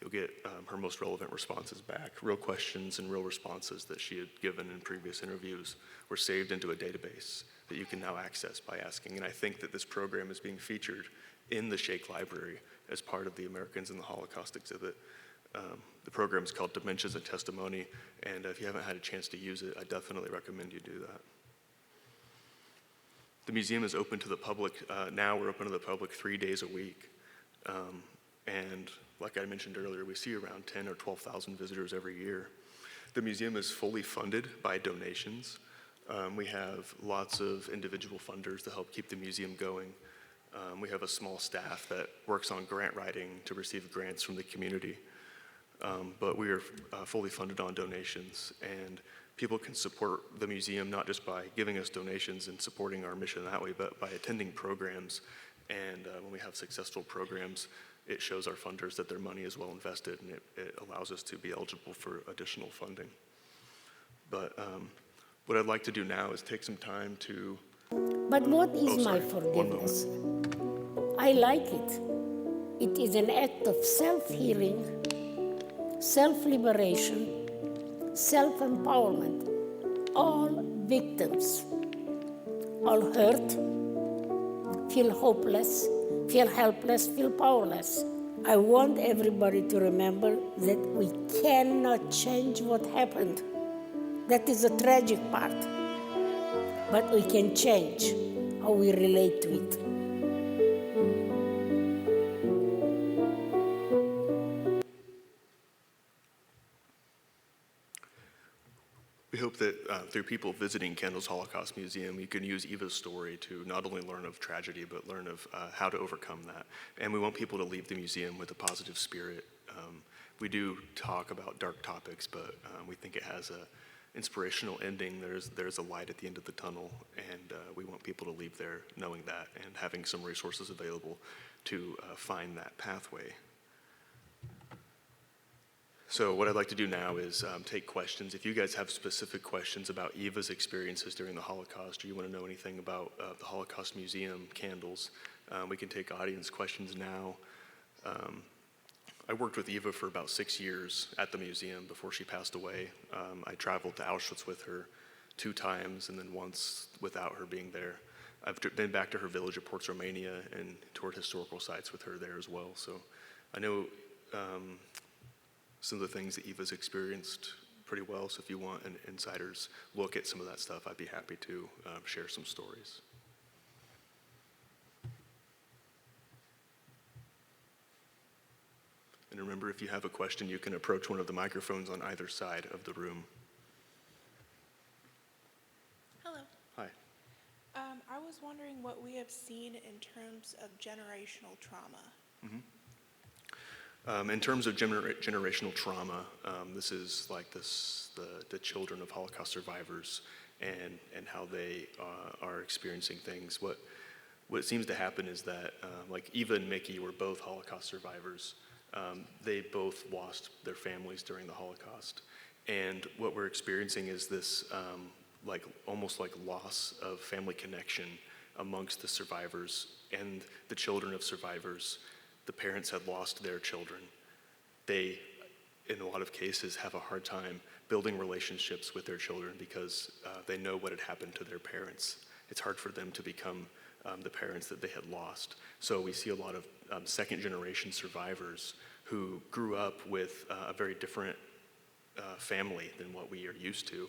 you'll get her most relevant responses back. Real questions and real responses that she had given in previous interviews were saved into a database that you can now access by asking. And I think that this program is being featured in the Shake Library as part of the Americans in the Holocaust exhibit. The program is called Dimensions and Testimony, and if you haven't had a chance to use it, I definitely recommend you do that. The museum is open to the public. Now we're open to the public 3 days a week. And like I mentioned earlier, we see around 10 or 12,000 visitors every year. The museum is fully funded by donations. We have lots of individual funders to help keep the museum going. We have a small staff that works on grant writing to receive grants from the community. But we are fully funded on donations, and people can support the museum not just by giving us donations and supporting our mission that way, but by attending programs. And when we have successful programs, it shows our funders that their money is well invested, and it allows us to be eligible for additional funding. But what I'd like to do now is take some time to... But what is my sorry. forgiveness? I like it. It is an act of self-healing, self-liberation, self-empowerment. All victims, all hurt, feel hopeless, feel helpless, feel powerless. I want everybody to remember that we cannot change what happened. That is the tragic part. But we can change how we relate to it. We hope that through people visiting Candles Holocaust Museum, you can use Eva's story to not only learn of tragedy, but learn of how to overcome that. And we want people to leave the museum with a positive spirit. We do talk about dark topics, but we think it has a inspirational ending. There's a light at the end of the tunnel, and we want people to leave there knowing that and having some resources available to find that pathway. So what I'd like to do now is take questions. If you guys have specific questions about Eva's experiences during the Holocaust, or you want to know anything about the Holocaust Museum, Candles, we can take audience questions now. I worked with Eva for about 6 years at the museum before she passed away. I traveled to Auschwitz with her 2 times and then once without her being there. I've been back to her village of Ports, Romania, and toured historical sites with her there as well. So I know some of the things that Eva's experienced pretty well. So if you want an insider's look at some of that stuff, I'd be happy to share some stories. And remember, if you have a question, you can approach one of the microphones on either side of the room. Hello. Hi. I was wondering what we have seen in terms of generational trauma. In terms of generational trauma, this is like the children of Holocaust survivors and how they are experiencing things. what seems to happen is that, like Eva and Mickey were both Holocaust survivors. They both lost their families during the Holocaust. And what we're experiencing is this almost like loss of family connection amongst the survivors and the children of survivors. The parents had lost their children. They, in a lot of cases, have a hard time building relationships with their children because they know what had happened to their parents. It's hard for them to become the parents that they had lost. So we see a lot of second-generation survivors who grew up with a very different family than what we are used to.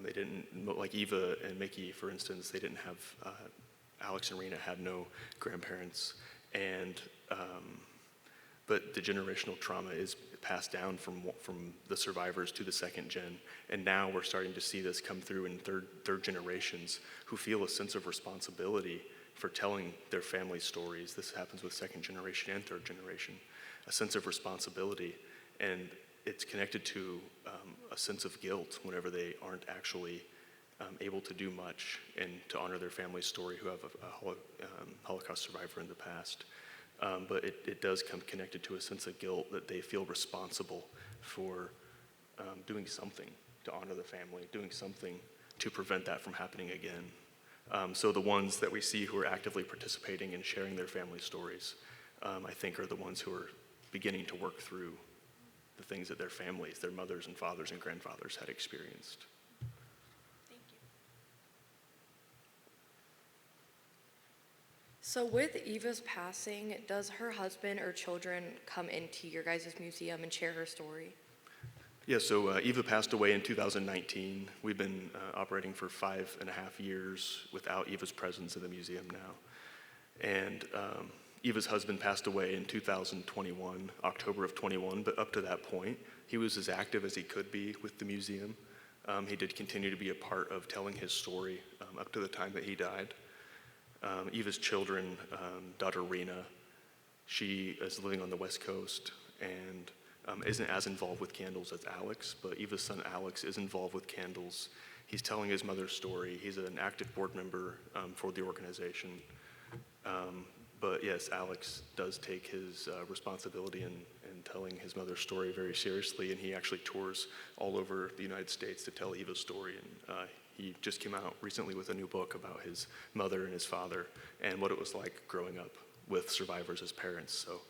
They didn't, like Eva and Mickey, for instance, they didn't have, Alex and Rena had no grandparents. And, but the generational trauma is passed down from the survivors to the second gen. And now we're starting to see this come through in third generations who feel a sense of responsibility for telling their family stories. This happens with second generation and third generation, a sense of responsibility. And it's connected to a sense of guilt whenever they aren't actually able to do much and to honor their family's story who have a Holocaust survivor in the past. But it does come connected to a sense of guilt that they feel responsible for doing something to honor the family, doing something to prevent that from happening again. So the ones that we see who are actively participating and sharing their family stories, I think are the ones who are beginning to work through the things that their families, their mothers and fathers and grandfathers had experienced. Thank you. So with Eva's passing, does her husband or children come into your guys' museum and share her story? Yeah, so Eva passed away in 2019. We've been operating for 5.5 years without Eva's presence in the museum now. And Eva's husband passed away in 2021, October of 21, but up to that point, he was as active as he could be with the museum. He did continue to be a part of telling his story up to the time that he died. Eva's children, daughter Rena, she is living on the West Coast and isn't as involved with candles as Alex, but Eva's son Alex is involved with candles. He's telling his mother's story. He's an active board member for the organization. But yes, Alex does take his responsibility in telling his mother's story very seriously, and he actually tours all over the United States to tell Eva's story. And he just came out recently with a new book about his mother and his father and what it was like growing up with survivors as parents. So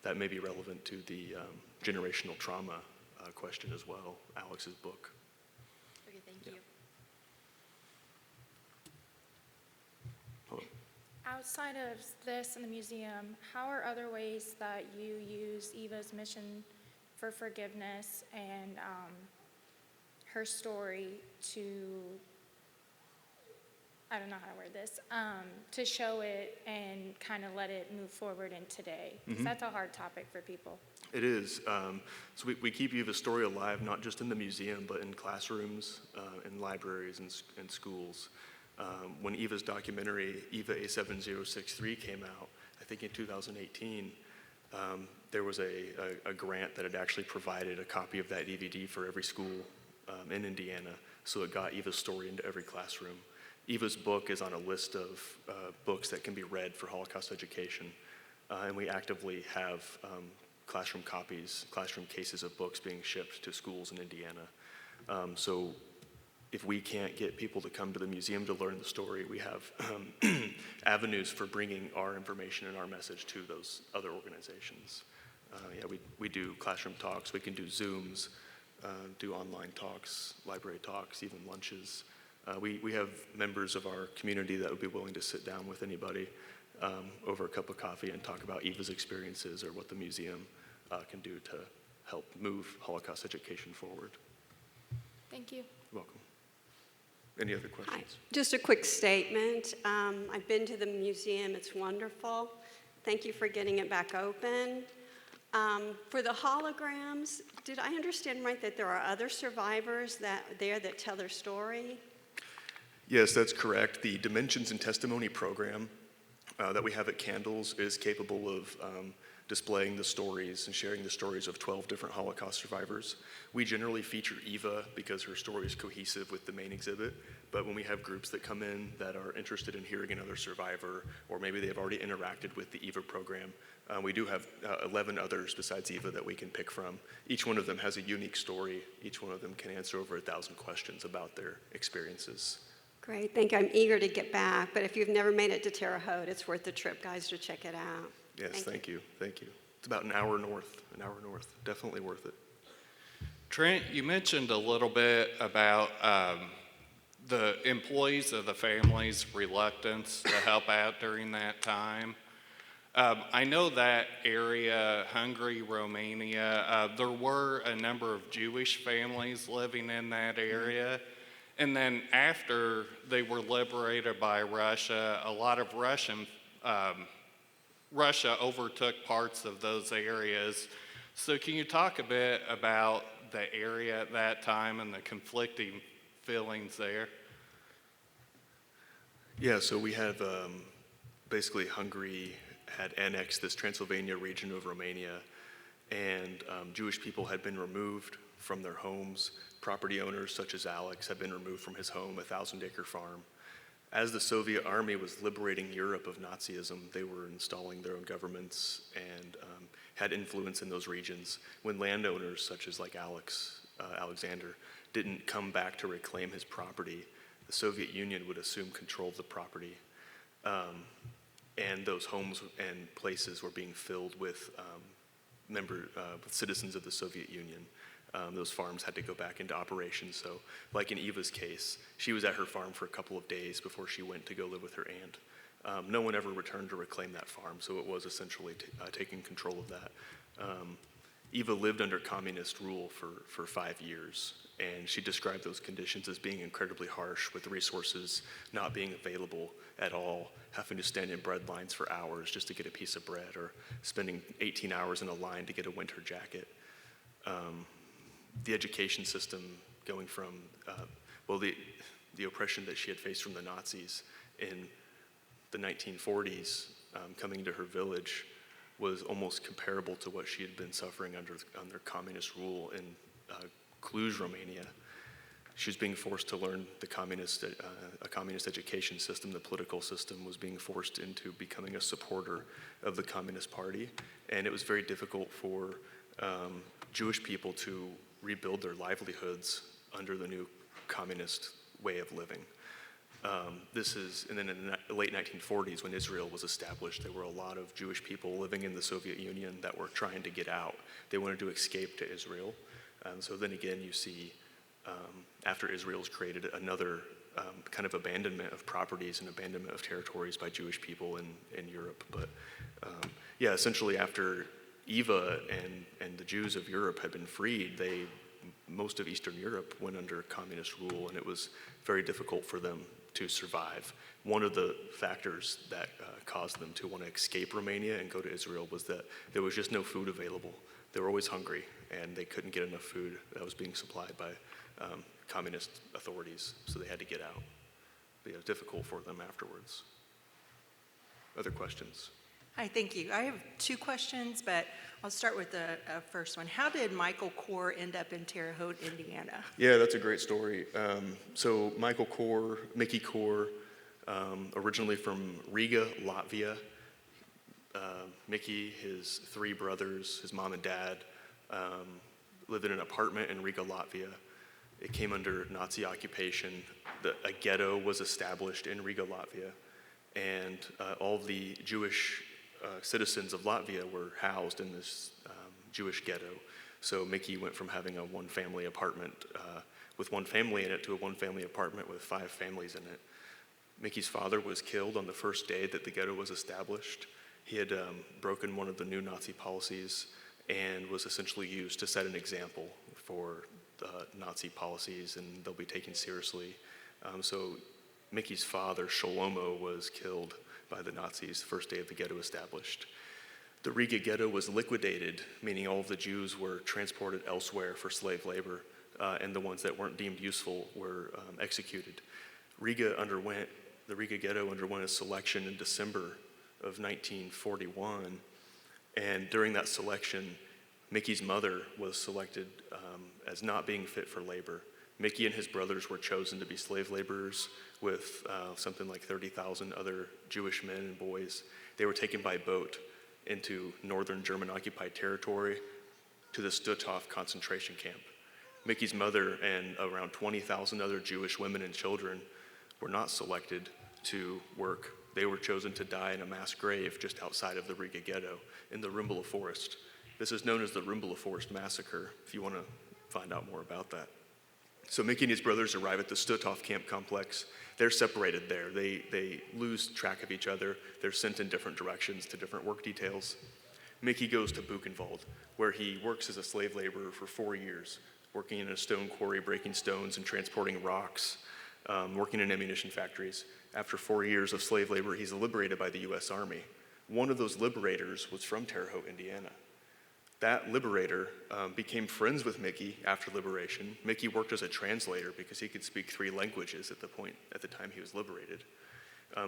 that may be relevant to the generational trauma question as well, Alex's book. Okay, thank you. Hello. Outside of this in the museum, how are other ways that you use Eva's mission for forgiveness and her story to, I don't know how to word this, to show it and kind of let it move forward in today? 'Cause that's a hard topic for people. It is. So we keep Eva's story alive, not just in the museum, but in classrooms, in libraries, and schools. When Eva's documentary, Eva A7063, came out, I think in 2018, there was a grant that had actually provided a copy of that DVD for every school in Indiana, so it got Eva's story into every classroom. Eva's book is on a list of books that can be read for Holocaust education, and we actively have classroom copies, classroom cases of books being shipped to schools in Indiana. So if we can't get people to come to the museum to learn the story, we have avenues for bringing our information and our message to those other organizations. We do classroom talks, we can do Zooms, do online talks, library talks, even lunches. We have members of our community that would be willing to sit down with anybody over a cup of coffee and talk about Eva's experiences or what the museum can do to help move Holocaust education forward. Thank you. You're welcome. Any other Hi. questions? Just a quick statement. I've been to the museum. It's wonderful. Thank you for getting it back open. For the holograms, did I understand right that there are other survivors that tell their story? Yes, that's correct. The Dimensions and Testimony program that we have at Candles is capable of displaying the stories and sharing the stories of 12 different Holocaust survivors. We generally feature Eva because her story is cohesive with the main exhibit, but when we have groups that come in that are interested in hearing another survivor, or maybe they've already interacted with the Eva program, we do have 11 others besides Eva that we can pick from. Each one of them has a unique story. Each one of them can answer over 1,000 questions about their experiences. Great, thank you. I'm eager to get back, but if you've never made it to Terre Haute, it's worth the trip, guys, to check it out. Yes, thank you. It's about an hour north, definitely worth it. Trent, you mentioned a little bit about the employees of the family's reluctance to help out during that time. I know that area, Hungary, Romania, there were a number of Jewish families living in that area. And then after they were liberated by Russia, a lot of Russia overtook parts of those areas. So can you talk a bit about the area at that time and the conflicting feelings there? Yeah, so we have basically Hungary had annexed this Transylvania region of Romania, and Jewish people had been removed from their homes. Property owners such as Alex had been removed from his home, a 1,000-acre farm. As the Soviet army was liberating Europe of Nazism, they were installing their own governments and had influence in those regions. When landowners such as like Alexander didn't come back to reclaim his property, the Soviet Union would assume control of the property. And those homes and places were being filled with citizens of the Soviet Union. Those farms had to go back into operation. So like in Eva's case, she was at her farm for a couple of days before she went to go live with her aunt. No one ever returned to reclaim that farm, so it was essentially taking control of that. Eva lived under communist rule for 5 years, and she described those conditions as being incredibly harsh, with the resources not being available at all, having to stand in bread lines for hours just to get a piece of bread, or spending 18 hours in a line to get a winter jacket. The education system going from, the oppression that she had faced from the Nazis in the 1940s, coming to her village, was almost comparable to what she had been suffering under communist rule in Cluj, Romania. She was being forced to learn a communist education system. The political system was being forced into becoming a supporter of the Communist Party, and it was very difficult for Jewish people to rebuild their livelihoods under the new communist way of living. And then in the late 1940s, when Israel was established, there were a lot of Jewish people living in the Soviet Union that were trying to get out. They wanted to escape to Israel. So then again, you see, after Israel's created, another kind of abandonment of properties and abandonment of territories by Jewish people in Europe. But yeah, essentially after Eva and the Jews of Europe had been freed, most of Eastern Europe went under communist rule, and it was very difficult for them to survive. One of the factors that caused them to want to escape Romania and go to Israel was that there was just no food available. They were always hungry, and they couldn't get enough food that was being supplied by communist authorities, so they had to get out. But it was difficult for them afterwards. Other questions? Hi, thank you. I have 2 questions, but I'll start with the first one. How did Michael Kor end up in Terre Haute, Indiana? Yeah, that's a great story. So Mickey Kor, originally from Riga, Latvia. Mickey, his 3 brothers, his mom and dad, lived in an apartment in Riga, Latvia. It came under Nazi occupation. A ghetto was established in Riga, Latvia, and all of the Jewish citizens of Latvia were housed in this Jewish ghetto. So Mickey went from having a one-family apartment with 1 family in it to a one-family apartment with 5 families in it. Mickey's father was killed on the first day that the ghetto was established. He had broken one of the new Nazi policies and was essentially used to set an example for Nazi policies, and they'll be taken seriously. So Mickey's father, Shlomo, was killed by the Nazis the first day of the ghetto established. The Riga ghetto was liquidated, meaning all of the Jews were transported elsewhere for slave labor, and the ones that weren't deemed useful were executed. The Riga ghetto underwent a selection in December of 1941, And during that selection, Mickey's mother was selected as not being fit for labor. Mickey and his brothers were chosen to be slave laborers with something like 30,000 other Jewish men and boys. They were taken by boat into northern German-occupied territory to the Stutthof concentration camp. Mickey's mother and around 20,000 other Jewish women and children were not selected to work. They were chosen to die in a mass grave just outside of the Riga ghetto in the Rumbula Forest. This is known as the Rumbula Forest Massacre, if you want to find out more about that. So Mickey and his brothers arrive at the Stutthof camp complex. They're separated there. They lose track of each other. They're sent in different directions to different work details. Mickey goes to Buchenwald, where he works as a slave laborer for 4 years, working in a stone quarry, breaking stones and transporting rocks, working in ammunition factories. After 4 years of slave labor, he's liberated by the U.S. Army. One of those liberators was from Terre Haute, Indiana. That liberator became friends with Mickey after liberation. Mickey worked as a translator because he could speak 3 languages at the time he was liberated.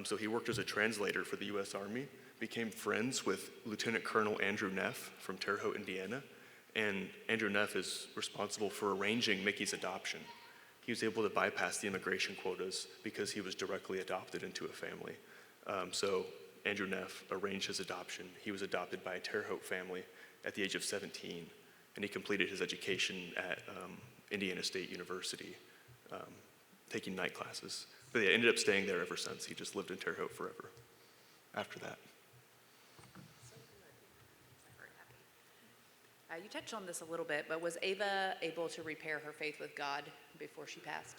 So he worked as a translator for the U.S. Army, became friends with Lieutenant Colonel Andrew Neff from Terre Haute, Indiana, and Andrew Neff is responsible for arranging Mickey's adoption. He was able to bypass the immigration quotas because he was directly adopted into a family. So Andrew Neff arranged his adoption. He was adopted by a Terre Haute family at the age of 17, and he completed his education at Indiana State University, taking night classes. But he ended up staying there ever since. He just lived in Terre Haute forever after that. You touched on this a little bit, but was Eva able to repair her faith with God before she passed?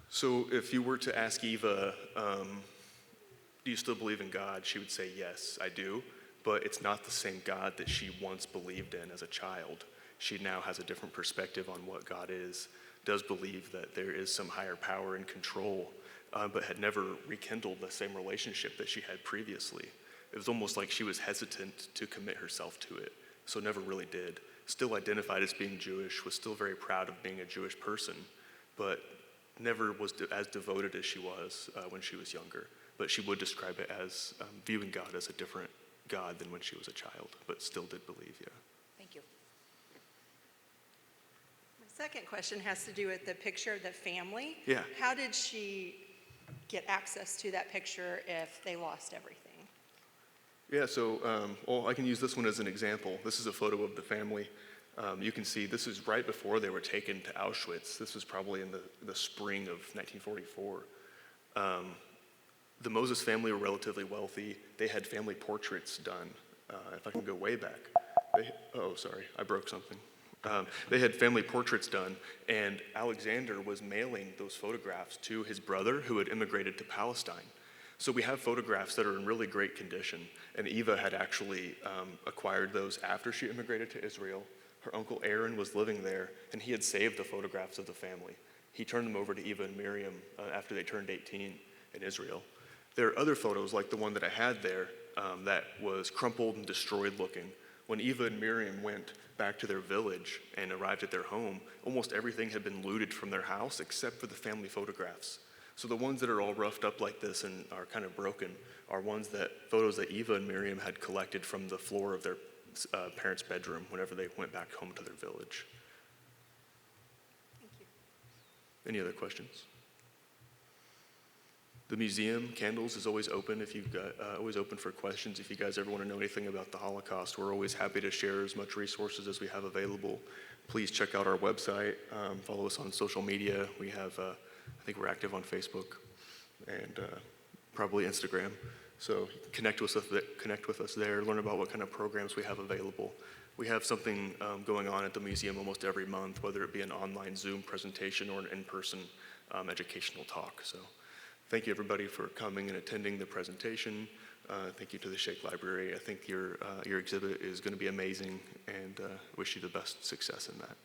So if you were to ask Eva, do you still believe in God? She would say, yes, I do. But it's not the same God that she once believed in as a child. She now has a different perspective on what God is, does believe that there is some higher power and control, but had never rekindled the same relationship that she had previously. It was almost like she was hesitant to commit herself to it, so never really did. Still identified as being Jewish, was still very proud of being a Jewish person, but never was as devoted as she was when she was younger. But she would describe it as viewing God as a different God than when she was a child, but still did believe, yeah. Thank you. My second question has to do with the picture of the family. Yeah. How did she get access to that picture if they lost everything? Yeah, so, I can use this one as an example. This is a photo of the family. You can see this is right before they were taken to Auschwitz. This was probably in the spring of 1944. The Mozes family were relatively wealthy. They had family portraits done. If I can go way back. Sorry, I broke something. They had family portraits done, and Alexander was mailing those photographs to his brother who had immigrated to Palestine. So we have photographs that are in really great condition, and Eva had actually acquired those after she immigrated to Israel. Her uncle Aaron was living there, and he had saved the photographs of the family. He turned them over to Eva and Miriam after they turned 18 in Israel. There are other photos, like the one that I had there, that was crumpled and destroyed looking. When Eva and Miriam went back to their village and arrived at their home, almost everything had been looted from their house except for the family photographs. So the ones that are all roughed up like this and are kind of broken are photos that Eva and Miriam had collected from the floor of their parents' bedroom whenever they went back home to their village. Thank you. Any other questions? The museum, Candles, is always open if you've got, always open for questions. If you guys ever want to know anything about the Holocaust, we're always happy to share as much resources as we have available. Please check out our website, follow us on social media. We have, I think we're active on Facebook and probably Instagram. So connect with us there, learn about what kind of programs we have available. We have something going on at the museum almost every month, whether it be an online Zoom presentation or an in-person educational talk. So thank you everybody for coming and attending the presentation. Thank you to the Shake Library. I think your exhibit is going to be amazing, and wish you the best success in that.